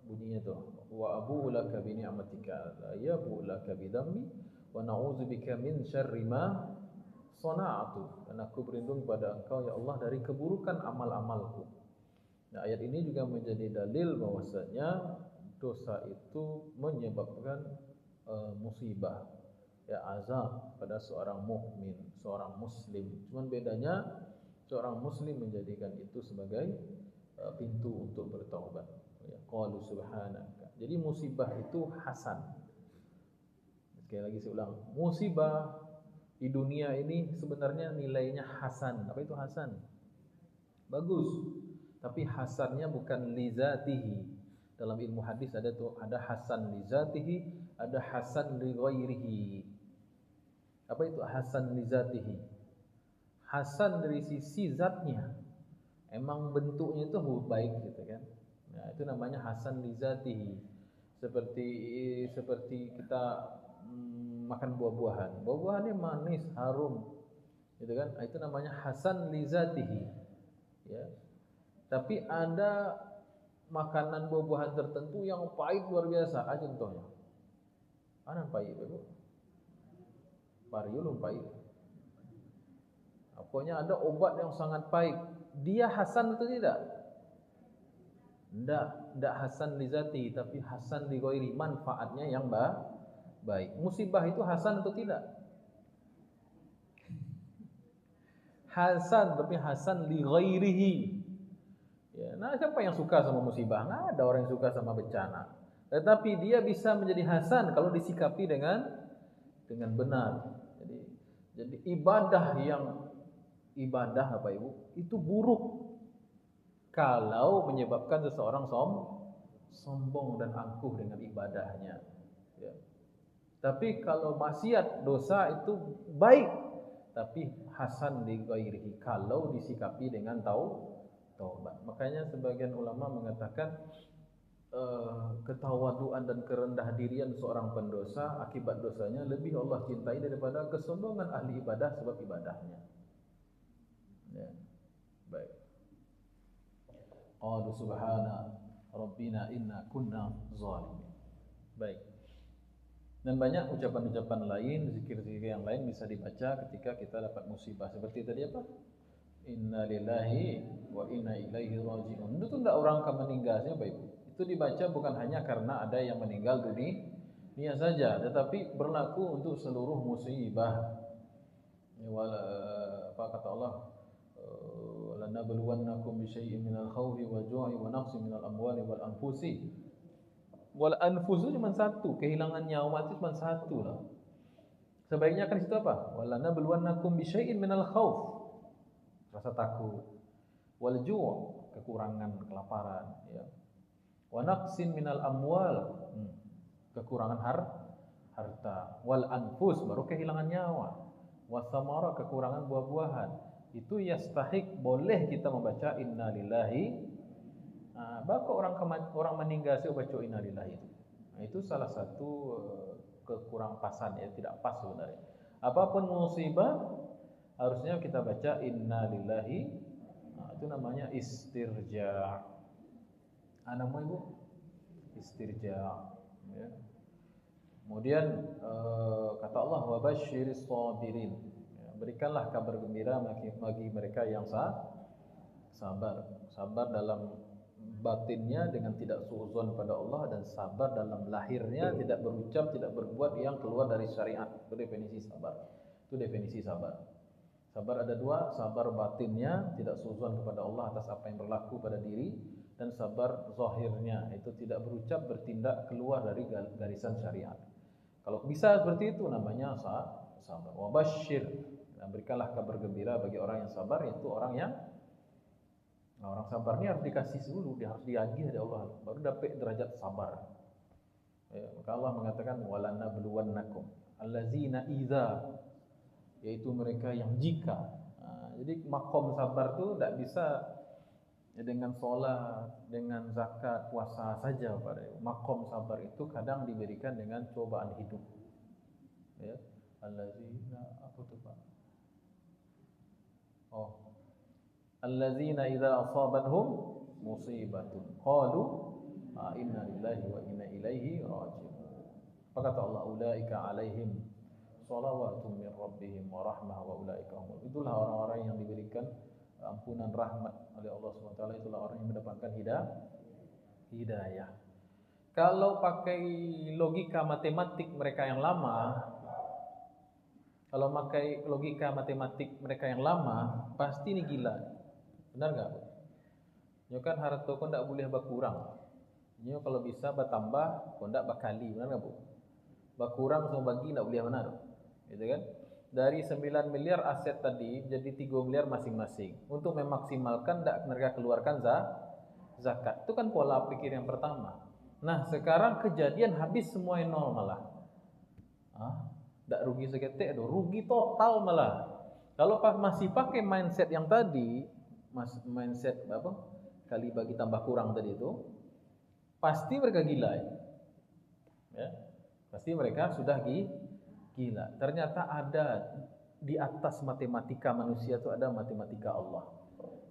bunyinya tu? Wa abu laka bi ni'matika la yabu laka bi dhambi wa na'udzubika min syarri ma sana'tu. Dan aku berlindung kepada Engkau ya Allah dari keburukan amal-amalku. Nah, ayat ini juga menjadi dalil bahwasanya dosa itu menyebabkan musibah, ya, azab pada seorang mukmin, seorang muslim. Cuman bedanya seorang muslim menjadikan itu sebagai pintu untuk bertaubat. Ya, qalu subhanaka. Jadi musibah itu hasan. Sekali lagi saya ulang, musibah di dunia ini sebenarnya nilainya hasan. Apa itu hasan? Bagus. Tapi hasannya bukan li zatihi. Dalam ilmu hadis ada hasan li zatihi, ada hasan li ghairihi. Apa itu hasan li zatihi? Hasan dari sisi zatnya. Emang bentuknya itu baik gitu kan. Nah, itu namanya hasan li zatihi. Seperti kita makan buah-buahan. Buah-buahannya manis, harum. Gitu kan? Itu namanya hasan li zatihi. Ya. Tapi ada makanan buah-buahan tertentu yang pahit luar biasa. Aja contohnya. Mana pahit, Ibu? Pariul pahit. Pokoknya ada obat yang sangat pahit. Dia hasan atau tidak? Tidak hasan li zati, tapi hasan li ghairi, manfaatnya yang baik. Musibah itu hasan atau tidak? Hasan, tapi hasan li ghairihi. Ya, nah siapa yang suka sama musibah? Nggak ada orang yang suka sama bencana. Tetapi dia bisa menjadi hasan kalau disikapi dengan benar. Jadi ibadah apa Ibu? Itu buruk kalau menyebabkan seseorang sombong dan angkuh dengan ibadahnya. Ya. Tapi kalau maksiat, dosa itu baik, tapi hasan li ghairihi kalau disikapi dengan taubat. Makanya sebagian ulama mengatakan ketawaduan dan kerendah dirian seorang pendosa akibat dosanya lebih Allah cintai daripada kesombongan ahli ibadah sebab ibadahnya. Ya. Baik. Qalu subhana rabbina inna kunna zalimin. Baik. Dan banyak ucapan-ucapan lain, zikir-zikir yang lain bisa dibaca ketika kita dapat musibah. Seperti tadi apa? Inna lillahi wa inna ilaihi raji'un. Itu tidak orang akan meninggal, siapa Ibu? Itu dibaca bukan hanya karena ada yang meninggal dunia saja, tetapi berlaku untuk seluruh musibah. Apa kata Allah? Lanabluwannakum bisyai'in minal khawfi wal ju'i wa naqsin minal amwali wal anfusi. Wal anfus itu cuma satu, kehilangan nyawa itu cuma satu lah. Sebaiknya kan situ apa? Walanabluwannakum bisyai'in minal khawf, rasa takut, wal ju', kekurangan, kelaparan, ya. Wa naqsin minal amwal, kekurangan harta, wal anfus, baru kehilangan nyawa, wasamara, kekurangan buah-buahan. Itu yastahik, boleh kita membaca inna lillahi. Baka orang meninggal saya baca inna lillahi itu. Itu salah satu kekurang pasan, ya, tidak pas sebenarnya. Apapun musibah harusnya kita baca inna lillahi. Itu namanya istirja. Nama Ibu? Istirja. Ya. Kemudian kata Allah wa basyiris sabirin. Ya, berikanlah kabar gembira bagi mereka yang sabar. Sabar dalam batinnya dengan tidak suudzon pada Allah, dan sabar dalam lahirnya, tidak berucap, tidak berbuat yang keluar dari syariat. Itu definisi sabar. Itu definisi sabar. Sabar ada dua, sabar batinnya tidak suudzon kepada Allah atas apa yang berlaku pada diri, dan sabar zahirnya itu tidak berucap, bertindak keluar dari garisan syariat. Kalau bisa seperti itu namanya sabar. Wa basyir, dan berikanlah kabar gembira bagi orang yang sabar, yaitu orang sabar ini harus dikasih dulu, dia harus diagih oleh Allah baru dapat derajat sabar. Ya, maka Allah mengatakan walanabluwannakum allazina idza, yaitu mereka yang jika. Jadi makom sabar itu tidak bisa ya dengan sholat, dengan zakat, puasa saja pada makom sabar itu kadang diberikan dengan cobaan hidup. Ya, allazina apa tuh Pak? Allazina idza asabathum musibatun qalu inna lillahi wa inna ilaihi raji'un. Apa kata Allah? Ulaika alaihim shalawatun min rabbihim wa rahmah wa ulaika humul. Itulah orang-orang yang diberikan ampunan rahmat oleh Allah SWT. Itulah orang yang mendapatkan hidayah. Kalau pakai logika matematik mereka yang lama, pasti ini gila. Benar nggak? Nyo kan harta kau tidak boleh berkurang. Nyo kalau bisa bertambah, kau tidak berkali. Benar nggak Bu? Berkurang sama bagi tidak boleh benar. Gitu kan? dari 9 miliar aset tadi jadi 3 miliar masing-masing. Untuk memaksimalkan tidak mereka keluarkan zakat. Itu kan pola pikir yang pertama. Nah sekarang kejadian habis semua yang nol malah. Tidak rugi seketik, rugi total malah. Kalau masih pakai mindset yang tadi, mindset apa? Kali bagi tambah kurang tadi itu, pasti mereka gila ya. Pasti mereka sudah gila. Ternyata ada di atas matematika manusia itu ada matematika Allah.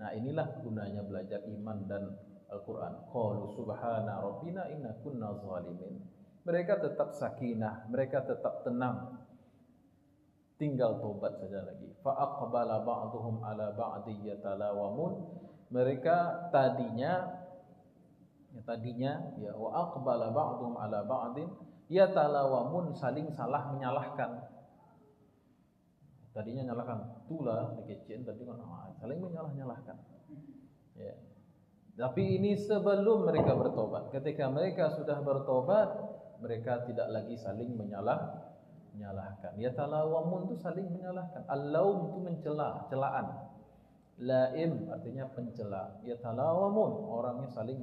Nah, inilah gunanya belajar iman dan Al-Qur'an. Qalu subhana rabbina inna kunna zalimin. Mereka tetap sakinah, mereka tetap tenang. Tinggal tobat saja lagi. Fa aqbala ba'dhum ala ba'di yatalawamun. Mereka tadinya ya wa aqbala ba'dhum ala ba'din yatalawamun, saling salah menyalahkan. Tadinya nyalahkan tulah dikecin, tadi kan saling menyalahkan. Ya. Tapi ini sebelum mereka bertobat. Ketika mereka sudah bertobat, mereka tidak lagi saling menyalahkan. Yatalawamun itu saling menyalahkan. Al-laum itu mencela, celaan. Laim artinya pencela. Yatalawamun, orangnya saling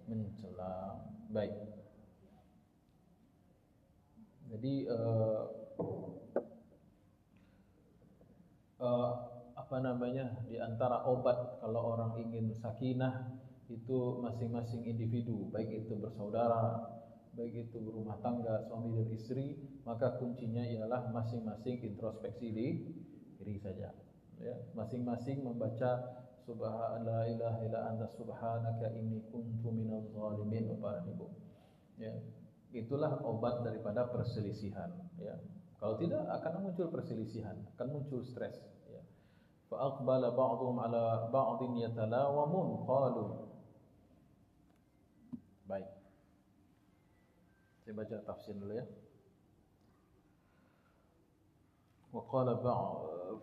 mencela. Baik. Jadi apa namanya, di antara obat kalau orang ingin sakinah itu masing-masing individu, baik itu bersaudara, baik itu berumah tangga, suami dan istri, maka kuncinya ialah masing-masing introspeksi diri saja. Ya, masing-masing membaca subhana la ilaha illa anta subhanaka inni kuntu minadz zalimin. Bapak Ibu. Ya. Itulah obat daripada perselisihan, ya. Kalau tidak akan muncul perselisihan, akan muncul stres, ya. Fa aqbala ba'dhum ala ba'din yatalawamun qalu. Baik. Saya baca tafsir dulu ya. Wa qala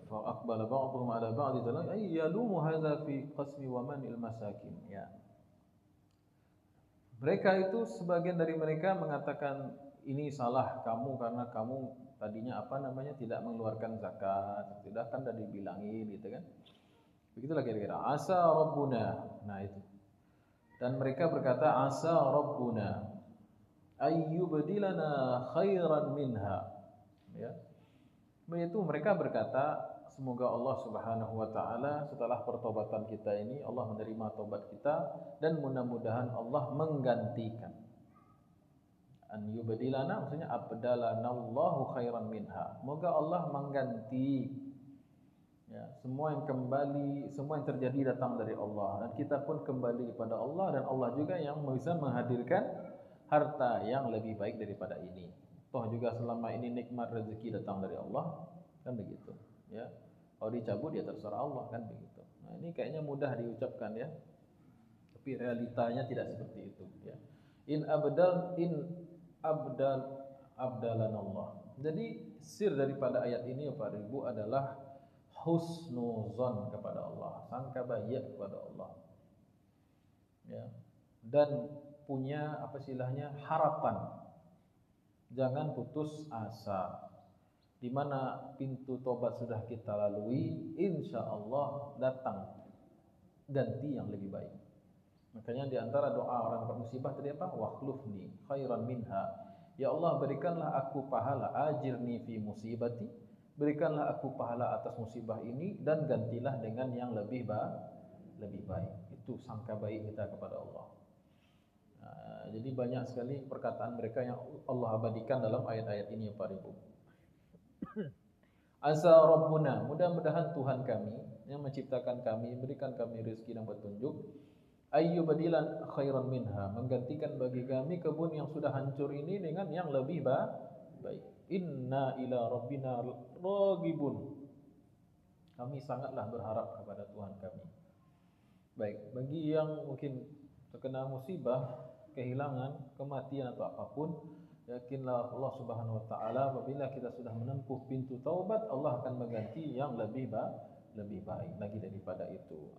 fa aqbala ba'dhum ala ba'd ay yalumu hadza fi qasmi wa manil masakin, ya. Mereka itu sebagian dari mereka mengatakan ini salah kamu karena kamu tadinya apa namanya tidak mengeluarkan zakat, tidak kan tadi dibilangin gitu kan. Begitulah kira-kira. Asa rabbuna. Nah itu. Dan mereka berkata asa rabbuna ayyubdilana khairan minha. Ya. Yaitu mereka berkata semoga Allah Subhanahu wa taala setelah pertobatan kita ini Allah menerima tobat kita dan mudah-mudahan Allah menggantikan. An yubdilana maksudnya abdalanallahu khairan minha. Semoga Allah mengganti, ya, semua yang kembali, semua yang terjadi datang dari Allah dan kita pun kembali kepada Allah dan Allah juga yang bisa menghadirkan harta yang lebih baik daripada ini. Toh juga selama ini nikmat rezeki datang dari Allah, kan begitu, ya. Kalau dicabut ya terserah Allah, kan begitu. Nah, ini kayaknya mudah diucapkan ya. Tapi realitanya tidak seperti itu, ya. In abdalanallah. Jadi sir daripada ayat ini Bapak Ibu adalah husnuzon kepada Allah, sangka baik kepada Allah. Ya. Dan punya apa istilahnya harapan. Jangan putus asa. Di mana pintu tobat sudah kita lalui, insya Allah datang ganti yang lebih baik. Makanya di antara doa orang bermusibah tadi apa? Wakhlufni khairan minha. Ya Allah, berikanlah aku pahala, ajirni fi musibati. Berikanlah aku pahala atas musibah ini dan gantilah dengan yang lebih baik. Itu sangka baik kita kepada Allah. Nah, jadi banyak sekali perkataan mereka yang Allah abadikan dalam ayat-ayat ini, Pak Ibu. Asa Rabbuna, mudah-mudahan Tuhan kami yang menciptakan kami, berikan kami rezeki dan petunjuk. Ayyubadilan khairan minha, menggantikan bagi kami kebun yang sudah hancur ini dengan yang lebih baik. Inna ila rabbina raghibun. Kami sangatlah berharap kepada Tuhan kami. Baik, bagi yang mungkin terkena musibah, kehilangan, kematian atau apapun, yakinlah Allah Subhanahu wa taala apabila kita sudah menempuh pintu taubat, Allah akan mengganti yang lebih baik lagi daripada itu.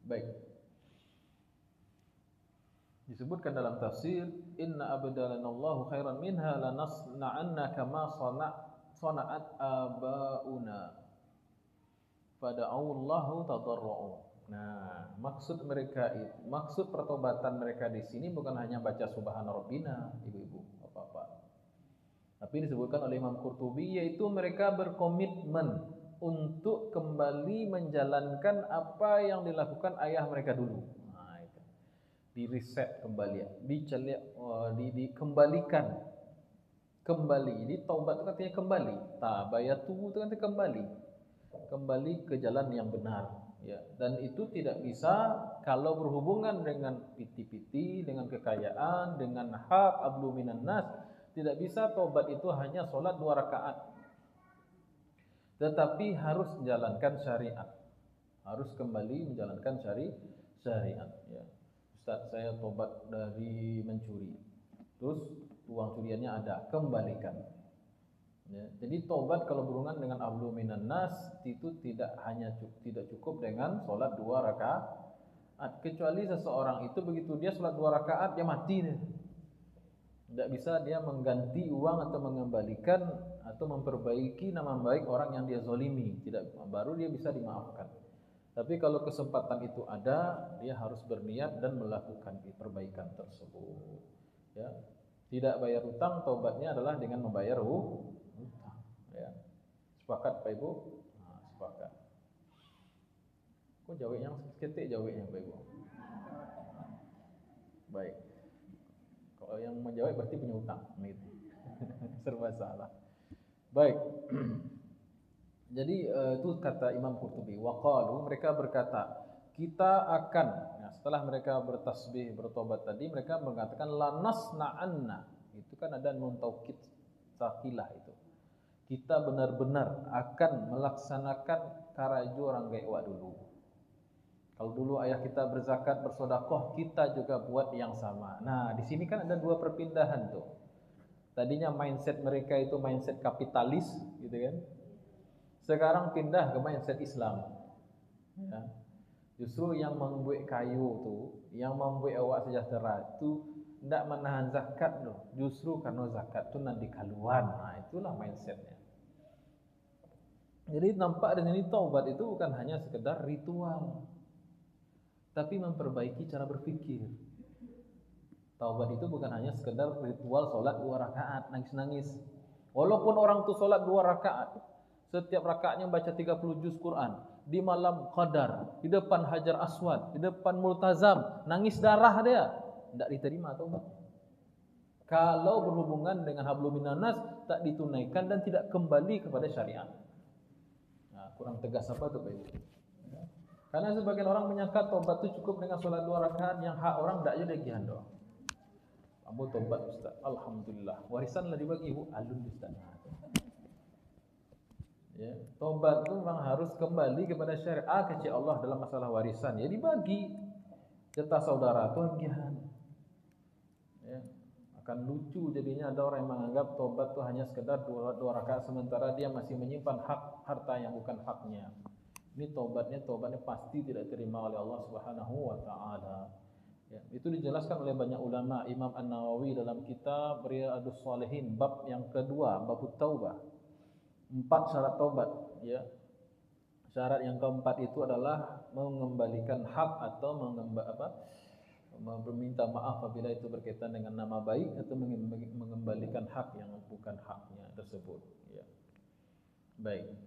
Baik. Disebutkan dalam tafsir, inna abdalanallahu khairan minha lanasna'anna kama sana'at abauna fada'allahu tadarru'u. Nah, maksud pertobatan mereka di sini bukan hanya baca subhana rabbina, ibu-ibu, bapak-bapak. Tapi disebutkan oleh Imam Qurtubi, yaitu mereka berkomitmen untuk kembali menjalankan apa yang dilakukan ayah mereka dulu. Nah, itu. Di reset kembali, dikembalikan. Kembali. Jadi taubat itu artinya kembali. Tabayatu itu artinya kembali. Kembali ke jalan yang benar. Ya, dan itu tidak bisa kalau berhubungan dengan piti-piti, dengan kekayaan, dengan hak ablu minan nas. Tidak bisa taubat itu hanya solat 2 rakaat. Tetapi harus menjalankan syariat. Harus kembali menjalankan syariat. Ya. Ustaz, saya taubat dari mencuri. Terus uang curiannya ada, kembalikan. Ya, jadi taubat kalau berhubungan dengan ablu minan nas itu tidak cukup dengan solat 2 rakaat. Kecuali seseorang itu begitu dia solat 2 rakaat dia mati dia. Tidak bisa dia mengganti uang atau mengembalikan atau memperbaiki nama baik orang yang dia zalimi. Tidak, baru dia bisa dimaafkan. Tapi kalau kesempatan itu ada, dia harus berniat dan melakukan perbaikan tersebut. Ya. Tidak bayar hutang, taubatnya adalah dengan membayar hutang. Ya. Sepakat Pak Ibu? Nah, sepakat. Kok jawabnya seketik jawabnya Pak Ibu? Baik. Kalau yang menjawab berarti punya hutang. Gitu. Serba salah. Baik. Jadi itu kata Imam Qurtubi. Waqalu, mereka berkata, kita akan, nah, setelah mereka bertasbih, bertobat tadi, mereka mengatakan lanasna'anna. Itu kan ada nun taukid sakilah itu. Kita benar-benar akan melaksanakan karaju orang Gaiwa dulu. Kalau dulu ayah kita berzakat, bersedekah, kita juga buat yang sama. Nah, di sini kan ada 2 perpindahan tuh. Tadinya mindset mereka itu mindset kapitalis, gitu kan? Sekarang pindah ke mindset Islam. Ya. Justru yang membuat kayu tuh, yang membuat awak sejahtera itu tidak menahan zakat loh. Justru karena zakat itu nanti kaluan. Nah, itulah mindsetnya. Jadi nampak di sini taubat itu bukan hanya sekedar ritual, tapi memperbaiki cara berpikir. Taubat itu bukan hanya sekedar ritual solat 2 rakaat, nangis-nangis. Walaupun orang itu solat 2 rakaat, setiap rakaatnya baca 30 juz Quran, di malam Qadar, di depan Hajar Aswad, di depan Multazam, nangis darah dia, tidak diterima taubat. Kalau berhubungan dengan hablum minan nas tak ditunaikan dan tidak kembali kepada syariat. Nah, kurang tegas apa tuh Pak Ibu? Karena sebagian orang menyangka taubat itu cukup dengan solat 2 rakaat yang hak orang tidak ada lagi ando. Kamu taubat Ustaz, alhamdulillah. Warisan lah dibagi Ibu, alun Ustaz. Ya, taubat itu memang harus kembali kepada syariat kecil Allah dalam masalah warisan. Ya dibagi. Jatah saudara itu bagian. Ya, akan lucu jadinya ada orang yang menganggap taubat itu hanya sekedar 2 rakaat sementara dia masih menyimpan hak harta yang bukan haknya. Ini taubatnya pasti tidak diterima oleh Allah Subhanahu wa taala. Ya, itu dijelaskan oleh banyak ulama. Imam An-Nawawi dalam kitab Riyadhus Shalihin bab yang kedua, bab taubah. 4 syarat taubat, ya. Syarat yang keempat itu adalah mengembalikan hak atau meminta maaf apabila itu berkaitan dengan nama baik atau mengembalikan hak yang bukan haknya tersebut, ya. Baik.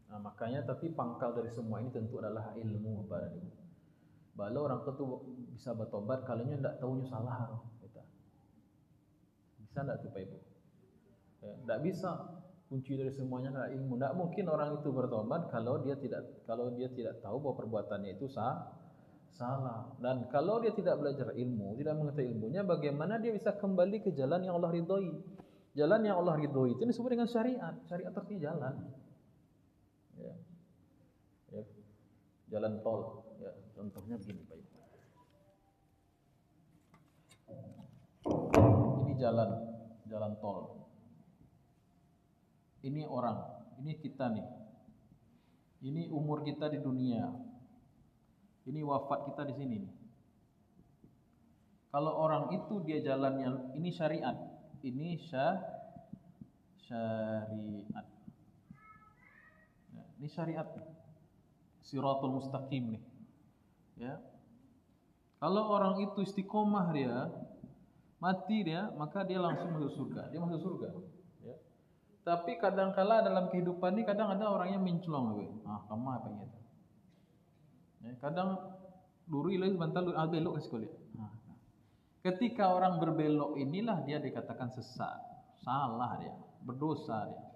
Nah, makanya tapi pangkal dari semua ini tentu adalah ilmu para ibu. Kalau orang itu bisa bertobat kalau nya tidak tahunya salah kita. Bisa tidak tuh Pak Ibu? Ya, tidak bisa. Kunci dari semuanya adalah ilmu. Tidak mungkin orang itu bertobat kalau dia tidak tahu bahwa perbuatannya itu salah. Dan kalau dia tidak belajar ilmu, tidak mengetahui ilmunya, bagaimana dia bisa kembali ke jalan yang Allah ridhoi? Jalan yang Allah ridhoi itu disebut dengan syariat. Syariat artinya jalan. Ya. Ya. Jalan tol. Ya. Contohnya begini Pak Ibu. Ini jalan tol. Ini orang, ini kita nih. Ini umur kita di dunia. Ini wafat kita di sini nih. Kalau orang itu dia jalannya ini syariat, ini syariat. Ya, ini syariat, siratul mustaqim nih. Ya. Kalau orang itu istiqomah dia, mati dia, maka dia langsung masuk surga. Dia masuk surga. Ya. Tapi kadang-kala dalam kehidupan ini kadang ada orang yang mencelong, kamu apa gitu. Ya, kadang luri lagi sebentar, belok ke sekolah. Ketika orang berbelok inilah dia dikatakan sesat, salah dia, berdosa dia.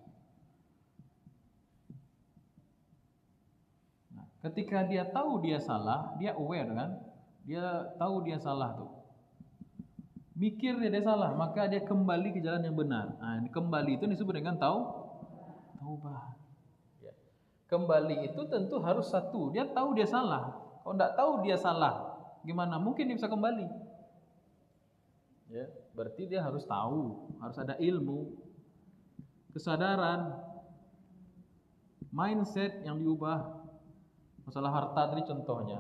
Nah, ketika dia tahu dia salah, dia aware kan? Dia tahu dia salah tuh. Mikir dia salah, maka dia kembali ke jalan yang benar. Nah, kembali itu disebut dengan taubat. Ya. Kembali itu tentu harus satu, dia tahu dia salah. Kalau tidak tahu dia salah, gimana mungkin dia bisa kembali? Ya, berarti dia harus tahu, harus ada ilmu, kesadaran, mindset yang diubah. Masalah harta tadi contohnya.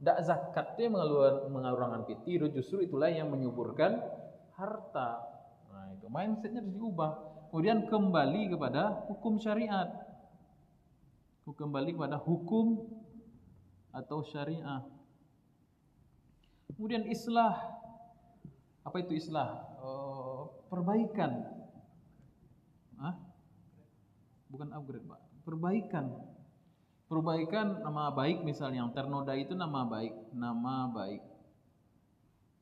Tidak zakat dia mengalurkan fitir, justru itulah yang menyuburkan harta. Nah, itu mindsetnya harus diubah. Kemudian kembali kepada hukum syariat. Kembali kepada hukum atau syariah. Kemudian islah. Apa itu islah? Perbaikan. Bukan upgrade, Pak. Perbaikan. Perbaikan nama baik misalnya, yang ternoda itu nama baik.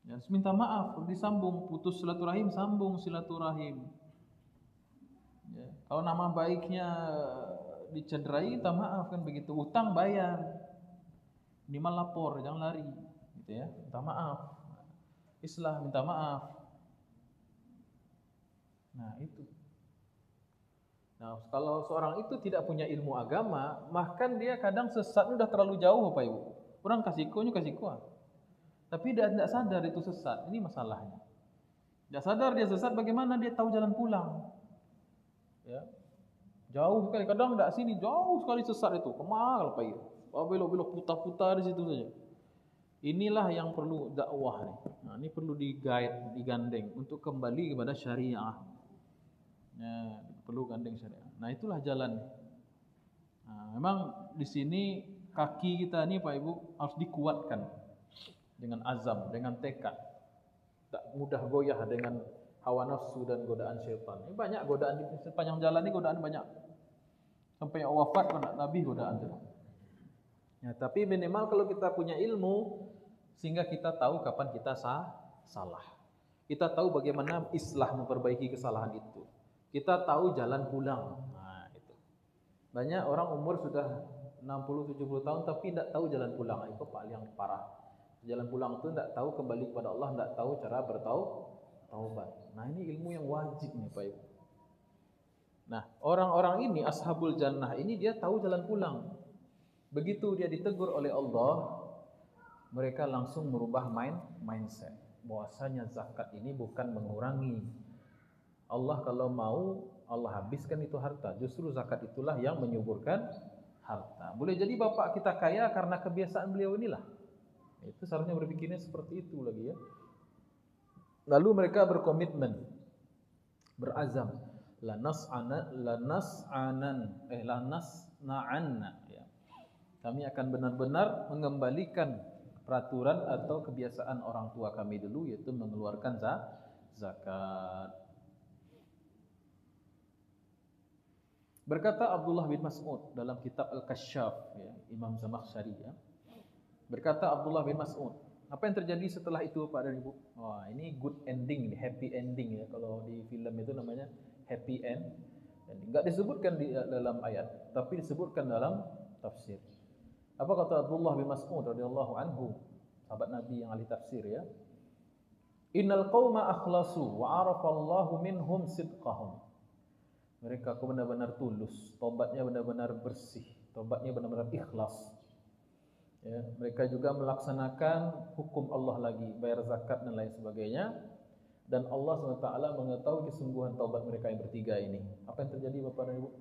Ya, harus minta maaf, disambung, putus silaturahim, sambung silaturahim. Ya, kalau nama baiknya dicederai, minta maaf kan begitu. Utang bayar, minimal lapor, jangan lari, gitu ya. Minta maaf, islah, minta maaf. Nah itu. Nah, kalau seorang itu tidak punya ilmu agama, bahkan dia kadang sesatnya udah terlalu jauh, Bapak Ibu. Orang kasih kuah. Tapi dia tidak sadar itu sesat. Ini masalahnya. Tidak sadar dia sesat, bagaimana dia tahu jalan pulang? Ya. Jauh sekali, kadang tidak sini, jauh sekali sesat itu. Kemana Bapak Ibu? Belok-belok putar-putar di situ saja. Inilah yang perlu dakwah nih. Nah, ini perlu di-guide, digandeng untuk kembali kepada syariah. Ya, perlu gandeng syariah. Nah, itulah jalan. Nah, memang di sini kaki kita ini Pak Ibu harus dikuatkan dengan azam, dengan tekad. Tak mudah goyah dengan hawa nafsu dan godaan syaitan. Ini banyak godaan di sepanjang jalan ini, godaan banyak. Sampai wafat pun tak habis godaan itu. Ya, tapi minimal kalau kita punya ilmu sehingga kita tahu kapan kita salah. Kita tahu bagaimana islah memperbaiki kesalahan itu. Kita tahu jalan pulang. Nah, itu. Banyak orang umur sudah 60-70 tahun tapi tidak tahu jalan pulang. Itu paling yang parah. Jalan pulang itu tidak tahu kembali kepada Allah, tidak tahu cara bertaubat. Nah, ini ilmu yang wajib nih Pak Ibu. Nah, orang-orang ini ashabul jannah ini dia tahu jalan pulang. Begitu dia ditegur oleh Allah, mereka langsung merubah mindset. Bahwasanya zakat ini bukan mengurangi. Allah kalau mau, Allah habiskan itu harta. Justru zakat itulah yang menyuburkan harta. Boleh jadi bapak kita kaya karena kebiasaan beliau inilah. Itu seharusnya berpikirnya seperti itu lagi ya. Lalu mereka berkomitmen, berazam, lanasna'anna ya. Kami akan benar-benar mengembalikan peraturan atau kebiasaan orang tua kami dulu, yaitu mengeluarkan zakat. Berkata Abdullah bin Mas'ud dalam kitab Al-Kasyaf ya, Imam Zamakhsyari ya. Berkata Abdullah bin Mas'ud, apa yang terjadi setelah itu Pak dan Ibu? Wah, ini good ending, happy ending ya. Kalau di film itu namanya happy end. Enggak disebutkan di dalam ayat, tapi disebutkan dalam tafsir. Apa kata Abdullah bin Mas'ud radhiyallahu anhu, sahabat Nabi yang ahli tafsir ya? Innal qauma akhlasu wa arafallahu minhum sidqahum. Mereka benar-benar tulus, tobatnya benar-benar bersih, tobatnya benar-benar ikhlas. Ya, mereka juga melaksanakan hukum Allah lagi, bayar zakat dan lain sebagainya. Dan Allah SWT mengetahui kesungguhan taubat mereka yang bertiga ini. Apa yang terjadi Bapak dan Ibu?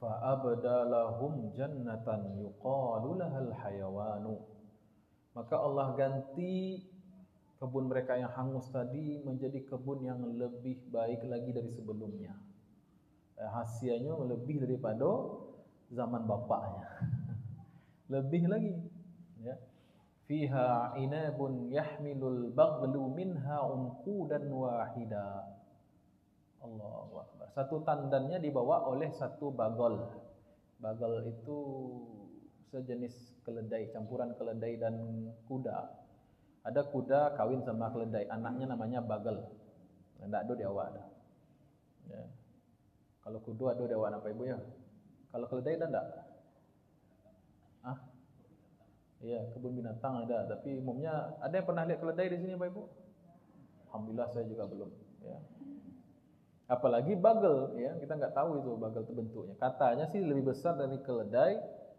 Fa'abdalahum jannatan yuqalu lahal hayawanu. Maka Allah ganti kebun mereka yang hangus tadi menjadi kebun yang lebih baik lagi dari sebelumnya. hasianya lebih daripada zaman bapaknya. Lebih lagi, ya. Fiha inabun yahmilul baghlu minha unqudan wahida. Allahu akbar. Satu tandannya dibawa oleh satu bagol. Bagol itu sejenis keledai, campuran keledai dan kuda. Ada kuda kawin sama keledai, anaknya namanya bagel. Ndak ada di awak dah. Ya. Kalau kuda ada di awak apa ibu ya? Kalau keledai ada ndak? Ah? Iya, kebun binatang ada, tapi umumnya ada yang pernah lihat keledai di sini Bapak Ibu? Alhamdulillah saya juga belum, ya. Apalagi bagel, ya, kita nggak tahu itu bagel itu bentuknya. Katanya sih lebih besar dari keledai,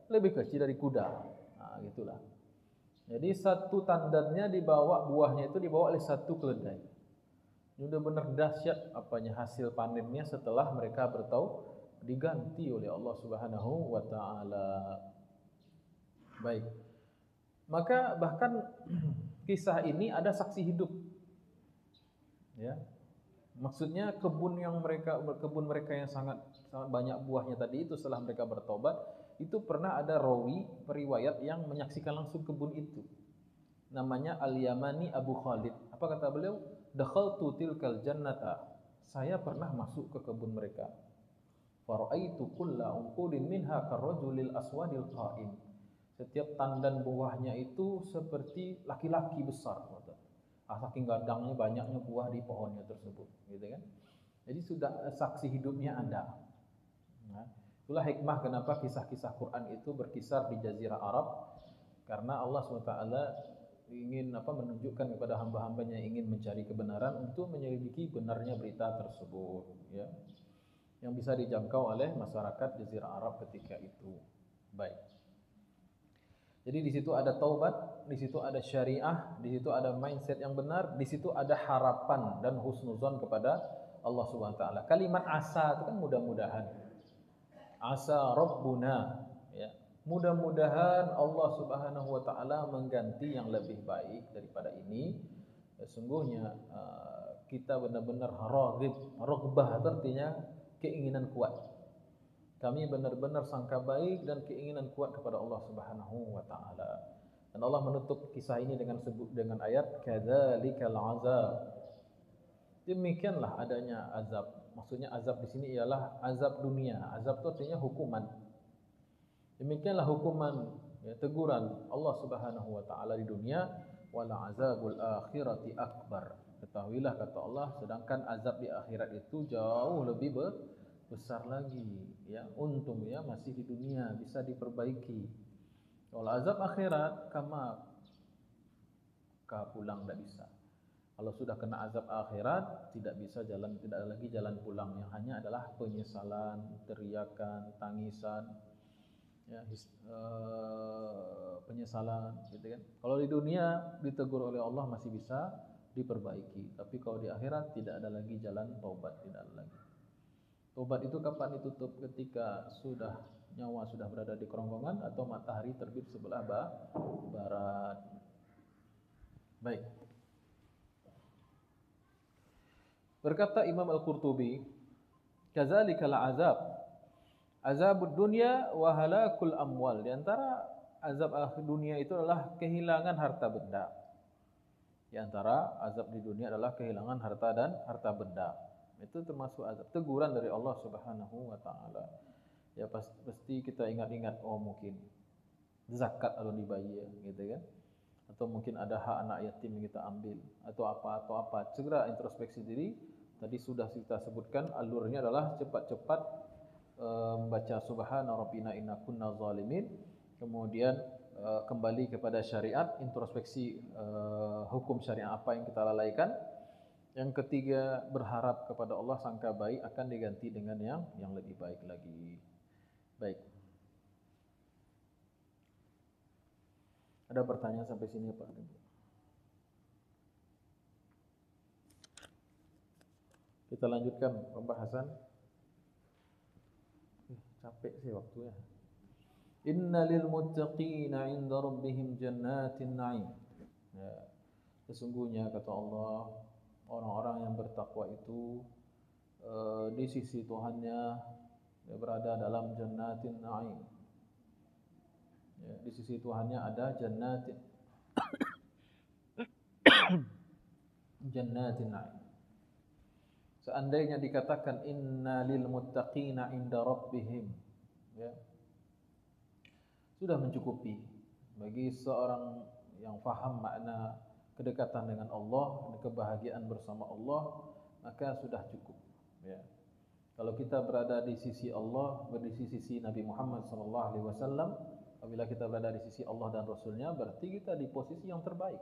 lebih kecil dari kuda. Nah, gitulah. Jadi satu tandannya dibawa, buahnya itu dibawa oleh satu keledai. Ini udah benar dahsyat apanya hasil panennya setelah mereka bertaubat diganti oleh Allah Subhanahu wa taala. Baik. Maka bahkan kisah ini ada saksi hidup. Ya. Maksudnya kebun mereka yang sangat banyak buahnya tadi itu setelah mereka bertobat, itu pernah ada rawi periwayat yang menyaksikan langsung kebun itu. Namanya Al-Yamani Abu Khalid. Apa kata beliau? Dakhaltu tilkal jannata. Saya pernah masuk ke kebun mereka. Fara'aitu kulla unqudin minha karrajulil aswadil qa'im. Setiap tandan buahnya itu seperti laki-laki besar. Saking gadangnya banyaknya buah di pohonnya tersebut, gitu kan? Jadi sudah saksi hidupnya ada. Nah, itulah hikmah kenapa kisah-kisah Quran itu berkisar di Jazirah Arab, karena Allah SWT ingin menunjukkan kepada hamba-hambanya yang ingin mencari kebenaran untuk menyelidiki benarnya berita tersebut, ya, yang bisa dijangkau oleh masyarakat Jazirah Arab ketika itu. Baik. Jadi di situ ada taubat, di situ ada syariah, di situ ada mindset yang benar, di situ ada harapan dan husnuzon kepada Allah Subhanahu wa taala. Kalimat asa itu kan mudah-mudahan. Asa Rabbuna, ya. Mudah-mudahan Allah Subhanahu wa taala mengganti yang lebih baik daripada ini. Sesungguhnya kita benar-benar raghbah artinya keinginan kuat. Kami benar-benar sangka baik dan keinginan kuat kepada Allah Subhanahu wa taala. Dan Allah menutup kisah ini dengan ayat kadzalikal azab. Demikianlah adanya azab. Maksudnya azab di sini ialah azab dunia. Azab itu artinya hukuman. Demikianlah hukuman, ya, teguran Allah Subhanahu wa taala di dunia, wala azabul akhirati akbar. Ketahuilah kata Allah, sedangkan azab di akhirat itu jauh lebih besar lagi, ya. Untungnya masih di dunia bisa diperbaiki. Kalau azab akhirat pulang tidak bisa. Kalau sudah kena azab akhirat tidak ada lagi jalan pulang, yang hanya adalah penyesalan, teriakan, tangisan, ya, penyesalan, gitu kan. Kalau di dunia ditegur oleh Allah masih bisa diperbaiki, tapi kalau di akhirat tidak ada lagi jalan taubat, tidak ada lagi. Tobat itu kapan ditutup? Ketika nyawa sudah berada di kerongkongan atau matahari terbit sebelah barat. Baik. Berkata Imam Al-Qurtubi, "Kadzalika al-azab. Azabud dunya wa halakul amwal." Di antara azab dunia itu adalah kehilangan harta benda. Di antara azab di dunia adalah kehilangan harta benda. Itu termasuk azab, teguran dari Allah Subhanahu wa taala. Ya pasti kita ingat-ingat, oh mungkin zakat kalau dibayar, gitu kan. Atau mungkin ada hak anak yatim yang kita ambil atau apa. Segera introspeksi diri. Tadi sudah kita sebutkan alurnya adalah cepat-cepat membaca subhana rabbina inna kunna zalimin. Kemudian kembali kepada syariat, introspeksi hukum syariat apa yang kita lalaikan. Yang ketiga, berharap kepada Allah, sangka baik akan diganti dengan yang lebih baik lagi. Baik. Ada pertanyaan sampai sini Pak? Kita lanjutkan pembahasan. Capek sih waktunya. Innalil muttaqina 'inda rabbihim jannatin na'im. Ya, sesungguhnya kata Allah, orang-orang yang bertakwa itu di sisi Tuhannya, dia berada dalam jannatin na'im. Ya, di sisi Tuhannya ada jannatin na'im. Seandainya dikatakan inna lil muttaqina inda rabbihim, ya, sudah mencukupi bagi seorang yang faham makna kedekatan dengan Allah, kebahagiaan bersama Allah, maka sudah cukup, ya. Kalau kita berada di sisi Allah, di sisi Nabi Muhammad SAW, apabila kita berada di sisi Allah dan Rasulnya, berarti kita di posisi yang terbaik.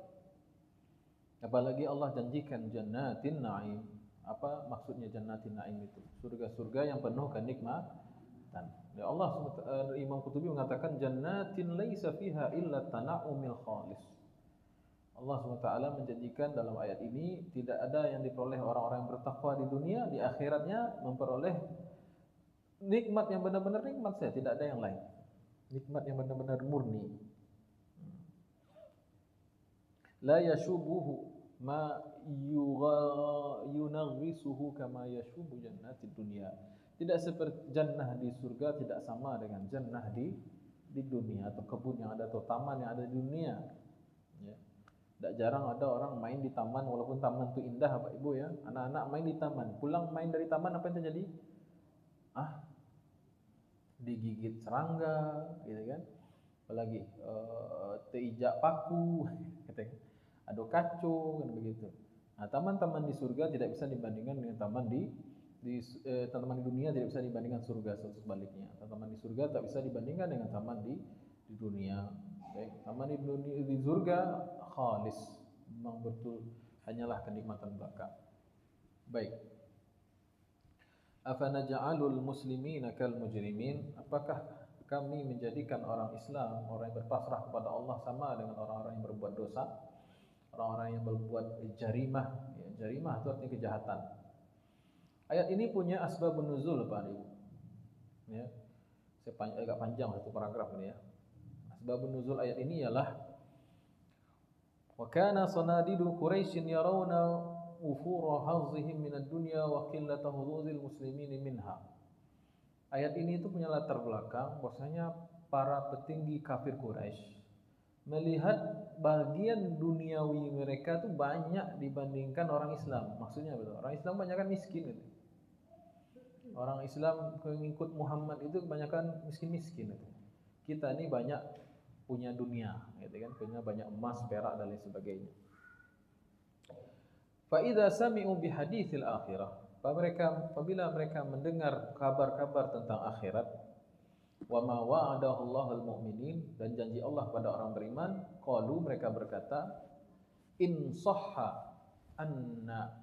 Apalagi Allah janjikan jannatin na'im. Apa maksudnya jannatin na'im itu? Surga-surga yang penuh kenikmatan. Ya Allah, Imam Qurtubi mengatakan jannatin laisa fiha illa tana'umil khalis. Allah SWT menjanjikan dalam ayat ini tidak ada yang diperoleh orang-orang yang bertakwa di dunia, di akhiratnya memperoleh nikmat yang benar-benar nikmat saja, tidak ada yang lain. Nikmat yang benar-benar murni. La yashubuhu ma yunaghisuhu kama yashubu jannatid dunya. Tidak seperti jannah di surga tidak sama dengan jannah di dunia, atau kebun yang ada, atau taman yang ada di dunia, ya. Tidak jarang ada orang main di taman, walaupun taman itu indah Bapak Ibu, ya. Anak-anak main di taman, pulang main dari taman, apa yang terjadi? Digigit serangga, gitu kan. Apalagi teijak paku, gitu kan. Ada kacau, kan begitu. Nah, taman-taman di surga tidak bisa dibandingkan dengan taman di dunia, tidak bisa dibandingkan surga, sebaliknya. Taman di surga tak bisa dibandingkan dengan taman di dunia. Baik, taman di surga khalis, memang betul hanyalah kenikmatan belaka. Baik. Afanaj'alul muslimina kal mujrimin? Apakah kami menjadikan orang Islam, orang yang berpasrah kepada Allah, sama dengan orang-orang yang berbuat dosa? Orang-orang yang berbuat jarimah, ya, jarimah itu artinya kejahatan. Ayat ini punya asbabun nuzul, Pak Ibu. Ya. Agak panjang satu paragraf ini, ya. Asbabun nuzul ayat ini ialah wa kana sanadidu Quraisyin yarawna ufura hazzihim minad dunya wa qillata huzuzil muslimin minha. Ayat ini itu punya latar belakang bahwasanya para petinggi kafir Quraisy melihat bagian duniawi mereka itu banyak dibandingkan orang Islam. Maksudnya betul. Orang Islam kebanyakan miskin gitu. Orang Islam pengikut Muhammad itu kebanyakan miskin-miskin gitu. Kita ini banyak punya dunia, gitu kan? Punya banyak emas, perak dan lain sebagainya. Fa idza sami'u bi haditsil akhirah. Apabila mereka mendengar kabar-kabar tentang akhirat, wa ma wa'adahu Allahul mu'minin, dan janji Allah pada orang beriman, qalu, mereka berkata, in sahha anna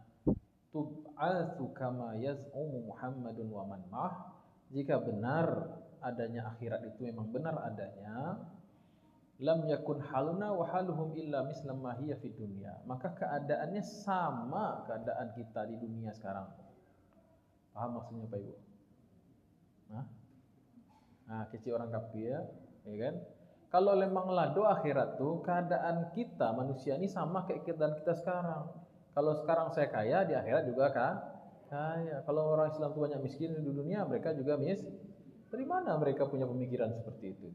tub'atsu kama yaz'umu Muhammadun wa man ma'ah, jika benar adanya akhirat itu memang benar adanya, lam yakun haluna wa haluhum illa mislam ma hiya fid dunya, maka keadaannya sama keadaan kita di dunia sekarang. Paham maksudnya Pak Ibu? Nah, kecil orang kafir, ya kan? Kalau memang lado akhirat tuh, keadaan kita manusia ini sama kayak keadaan kita sekarang. Kalau sekarang saya kaya, di akhirat juga kaya. Kalau orang Islam tuh banyak miskin di dunia, mereka juga miskin. Dari mana mereka punya pemikiran seperti itu?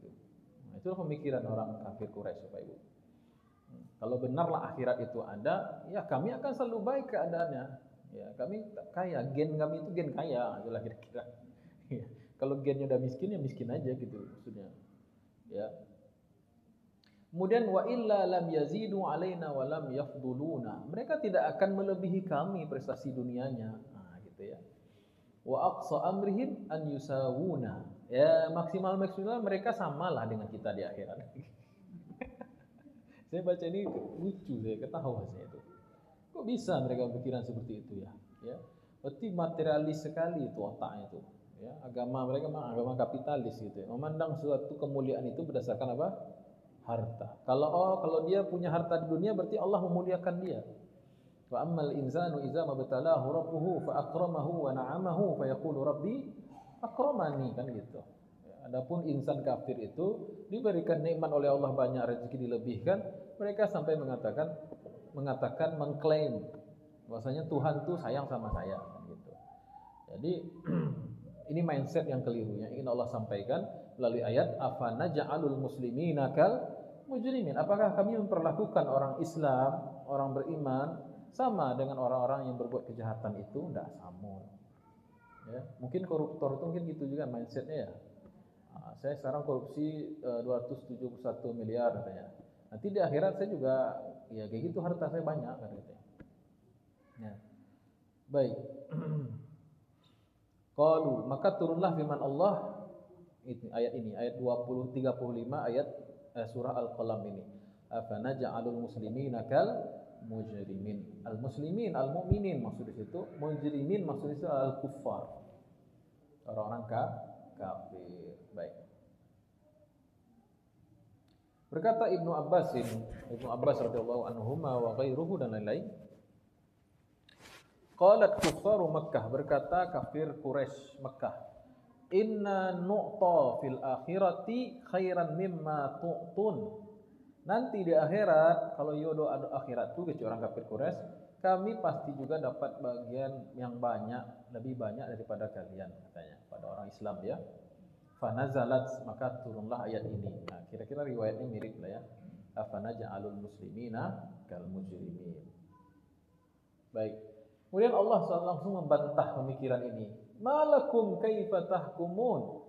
Nah, itulah pemikiran orang kafir Quraisy, Bapak Ibu. Kalau benarlah akhirat itu ada, ya kami akan selalu baik keadaannya. Ya, kami kaya, gen kami itu gen kaya, itulah kira-kira. Ya. Kalau gennya udah miskin, ya miskin aja gitu maksudnya. Ya. Kemudian wa illa lam yazidu alaina wa lam yafduluna. Mereka tidak akan melebihi kami prestasi dunianya. Nah, gitu ya. Wa aqsa amrihim an yusawuna. Ya, maksimal mereka samalah dengan kita di akhirat. Saya baca ini lucu, saya ketawa saya itu. Kok bisa mereka berpikiran seperti itu ya? Ya. Berarti materialis sekali itu otaknya itu. Ya, agama mereka memang agama kapitalis gitu ya. Memandang suatu kemuliaan itu berdasarkan apa? Harta. Kalau dia punya harta di dunia, berarti Allah memuliakan dia. Wa ammal insanu idza mabtalahu rabbuhu fa akramahu wa na'amahu fa yaqulu rabbi akramani, kan gitu. Ya, adapun insan kafir itu diberikan nikmat oleh Allah, banyak rezeki dilebihkan, mereka sampai mengatakan mengklaim bahwasanya Tuhan tuh sayang sama saya, kan gitu. Jadi ini mindset yang keliru yang ingin Allah sampaikan melalui ayat afanaj'alul muslimina kal mujrimin. Apakah kami memperlakukan orang Islam, orang beriman sama dengan orang-orang yang berbuat kejahatan itu? Tidak sama. Ya, mungkin koruptor itu mungkin gitu juga mindsetnya ya. Saya sekarang korupsi 271 miliar katanya. Nanti di akhirat saya juga ya kayak gitu, harta saya banyak katanya. Ya. Baik. Qalu, maka turunlah firman Allah ini ayat 20 35 ayat surah Al-Qalam ini. Afanaj'alul muslimina kal mujrimin. Al-muslimin, al-mu'minin maksud di situ, mujrimin maksud di situ al-kuffar. Orang-orang kafir. Baik. Berkata Ibnu Abbas radhiyallahu anhuma wa ghairuhu dan lain-lain. Qalat kuffaru Makkah, berkata kafir Quraisy Makkah, inna nu'ta fil akhirati khairan mimma tu'tun. Nanti di akhirat, kalau yodo ada akhirat itu kecuali orang kafir Quraisy, kami pasti juga dapat bagian yang banyak, lebih banyak daripada kalian katanya pada orang Islam ya. Fanazalat, maka turunlah ayat ini. Nah, kira-kira riwayatnya mirip lah ya. Afanaj'alul muslimina kal mujrimin. Baik. Kemudian Allah langsung membantah pemikiran ini. Malakum kaifa tahkumun?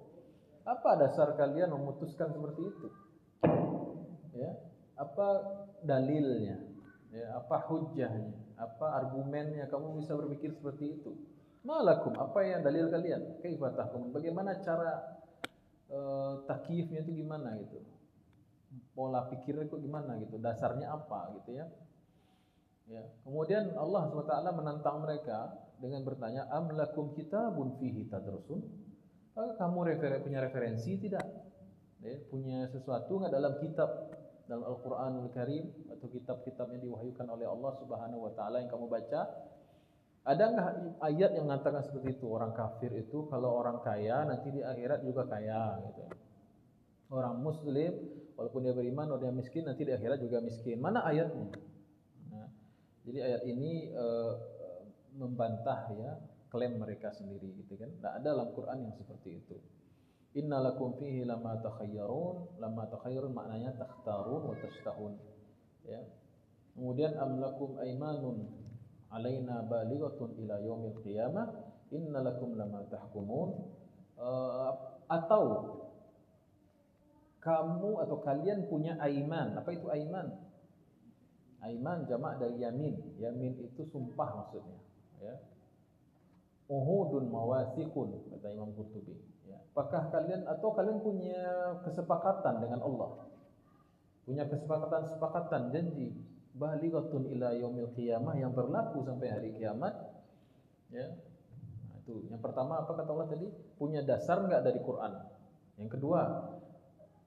Apa dasar kalian memutuskan seperti itu? Ya, apa dalilnya? Ya, apa hujjahnya? Apa argumennya kamu bisa berpikir seperti itu? Malakum, apa yang dalil kalian? Kaifa tahkumun? Bagaimana cara takyifnya itu gimana gitu? Pola pikirnya itu gimana gitu? Dasarnya apa gitu ya? Ya. Kemudian Allah SWT menantang mereka dengan bertanya, am lakum kitabun fihi tadrusun? Apakah kamu punya referensi tidak? Ya, punya sesuatu enggak dalam kitab, dalam Al-Qur'anul Karim atau kitab-kitab yang diwahyukan oleh Allah Subhanahu wa taala yang kamu baca? Ada enggak ayat yang mengatakan seperti itu? Orang kafir itu kalau orang kaya nanti di akhirat juga kaya gitu. Orang muslim walaupun dia beriman atau dia miskin nanti di akhirat juga miskin. Mana ayatnya? Jadi ayat ini membantah ya klaim mereka sendiri gitu kan. Tidak ada dalam Quran yang seperti itu. Innalakum fihi lama takhayyarun maknanya takhtarun wa tashtahun. Ya. Kemudian amlakum aimanun alaina balighatun ila yaumil qiyamah innalakum lama tahkumun. Atau kamu atau kalian punya aiman. Apa itu aiman? Aiman jamak dari yamin. Yamin itu sumpah maksudnya, ya. Uhudun mawasiqun kata Imam Qurtubi, ya. Apakah kalian punya kesepakatan dengan Allah? Punya kesepakatan janji balighatun ila yaumil qiyamah yang berlaku sampai hari kiamat, ya. Nah, itu. Yang pertama apa kata Allah tadi? Punya dasar enggak dari Quran? Yang kedua,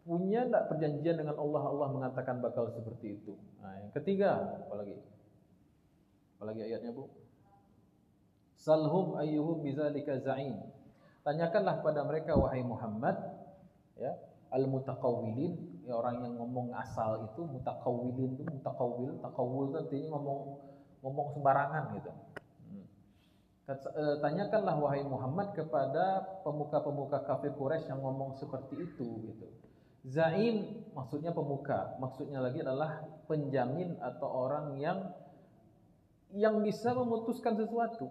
punya enggak perjanjian dengan Allah? Allah mengatakan bakal seperti itu. Nah, yang ketiga, apalagi ayatnya, Bu? Salhum ayyuhum bidzalika za'im. Tanyakanlah pada mereka wahai Muhammad, ya, al-mutaqawwilin, ya, orang yang ngomong asal itu mutaqawwilin itu taqawwul itu artinya ngomong sembarangan gitu. Tanyakanlah wahai Muhammad kepada pemuka-pemuka kafir Quraisy yang ngomong seperti itu gitu. Zaim maksudnya pemuka, maksudnya lagi adalah penjamin atau orang yang bisa memutuskan sesuatu,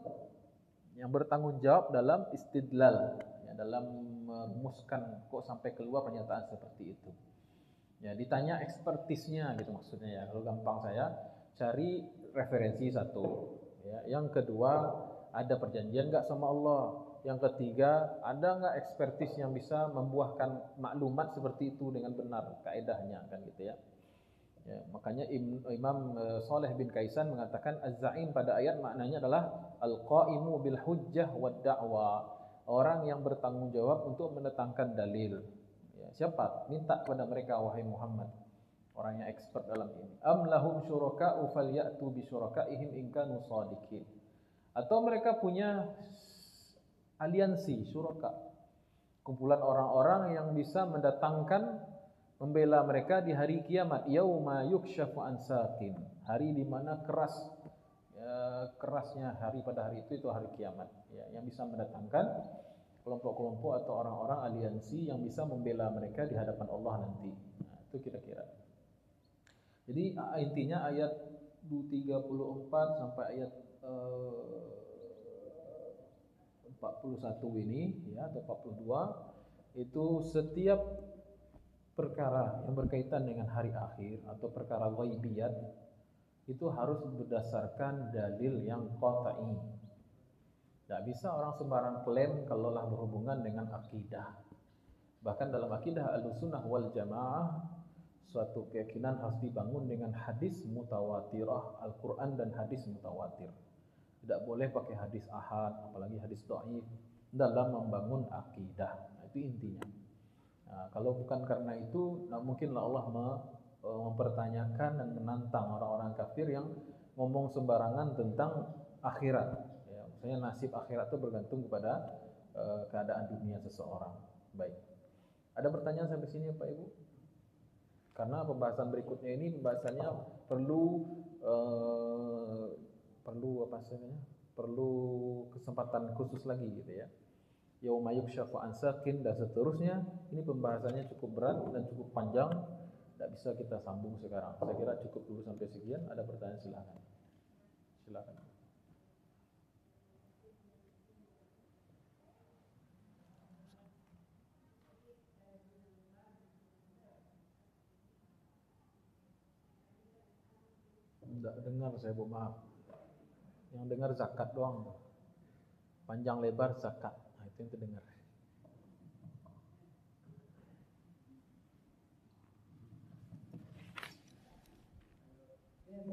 yang bertanggung jawab dalam istidlal, ya, dalam merumuskan kok sampai keluar pernyataan seperti itu. Ya, ditanya ekspertisnya gitu maksudnya ya. Kalau gampang saya cari referensi satu, ya. Yang kedua, ada perjanjian enggak sama Allah? Yang ketiga, ada enggak ekspertis yang bisa membuahkan maklumat seperti itu dengan benar kaedahnya kan gitu ya. Ya, makanya Imam Saleh bin Kaisan mengatakan az-za'im pada ayat maknanya adalah al-qa'imu bil hujjah wad da'wa, orang yang bertanggung jawab untuk mendatangkan dalil. Ya, siapa? Minta kepada mereka wahai Muhammad, orang yang expert dalam ini. Am lahum syuraka'u falyatu bi syurakaihim in kanu shadiqin. Atau mereka punya aliansi syuraka, kumpulan orang-orang yang bisa mendatangkan membela mereka di hari kiamat, yauma yukshafu an saqin, hari di mana keras kerasnya hari pada hari itu hari kiamat, ya, yang bisa mendatangkan kelompok-kelompok atau orang-orang aliansi yang bisa membela mereka di hadapan Allah nanti. Nah, itu kira-kira. Jadi intinya ayat 34 sampai ayat 41 ini, ya, atau 42, itu setiap perkara yang berkaitan dengan hari akhir atau perkara ghaibiyat itu harus berdasarkan dalil yang qat'i. Tidak bisa orang sembarang klaim kalau lah berhubungan dengan akidah. Bahkan dalam akidah Ahlussunnah wal Jamaah, suatu keyakinan harus dibangun dengan hadis mutawatirah, Al-Quran dan hadis mutawatir. Tidak boleh pakai hadis ahad, apalagi hadis dhaif dalam membangun akidah. Nah, itu intinya. Nah, kalau bukan karena itu, nah mungkinlah Allah mempertanyakan dan menantang orang-orang kafir yang ngomong sembarangan tentang akhirat. Ya, misalnya nasib akhirat itu bergantung kepada keadaan dunia seseorang. Baik. Ada pertanyaan sampai sini Pak Ibu? Karena pembahasan berikutnya ini pembahasannya perlu kesempatan khusus lagi gitu ya. Yauma yukshafu an saqin dan seterusnya. Ini pembahasannya cukup berat dan cukup panjang, tidak bisa kita sambung sekarang. Saya kira cukup dulu sampai sekian. Ada pertanyaan silakan. Silakan. Tidak dengar saya, Bu, maaf. Yang dengar zakat doang. Panjang lebar zakat. Nah, itu yang terdengar. Ya,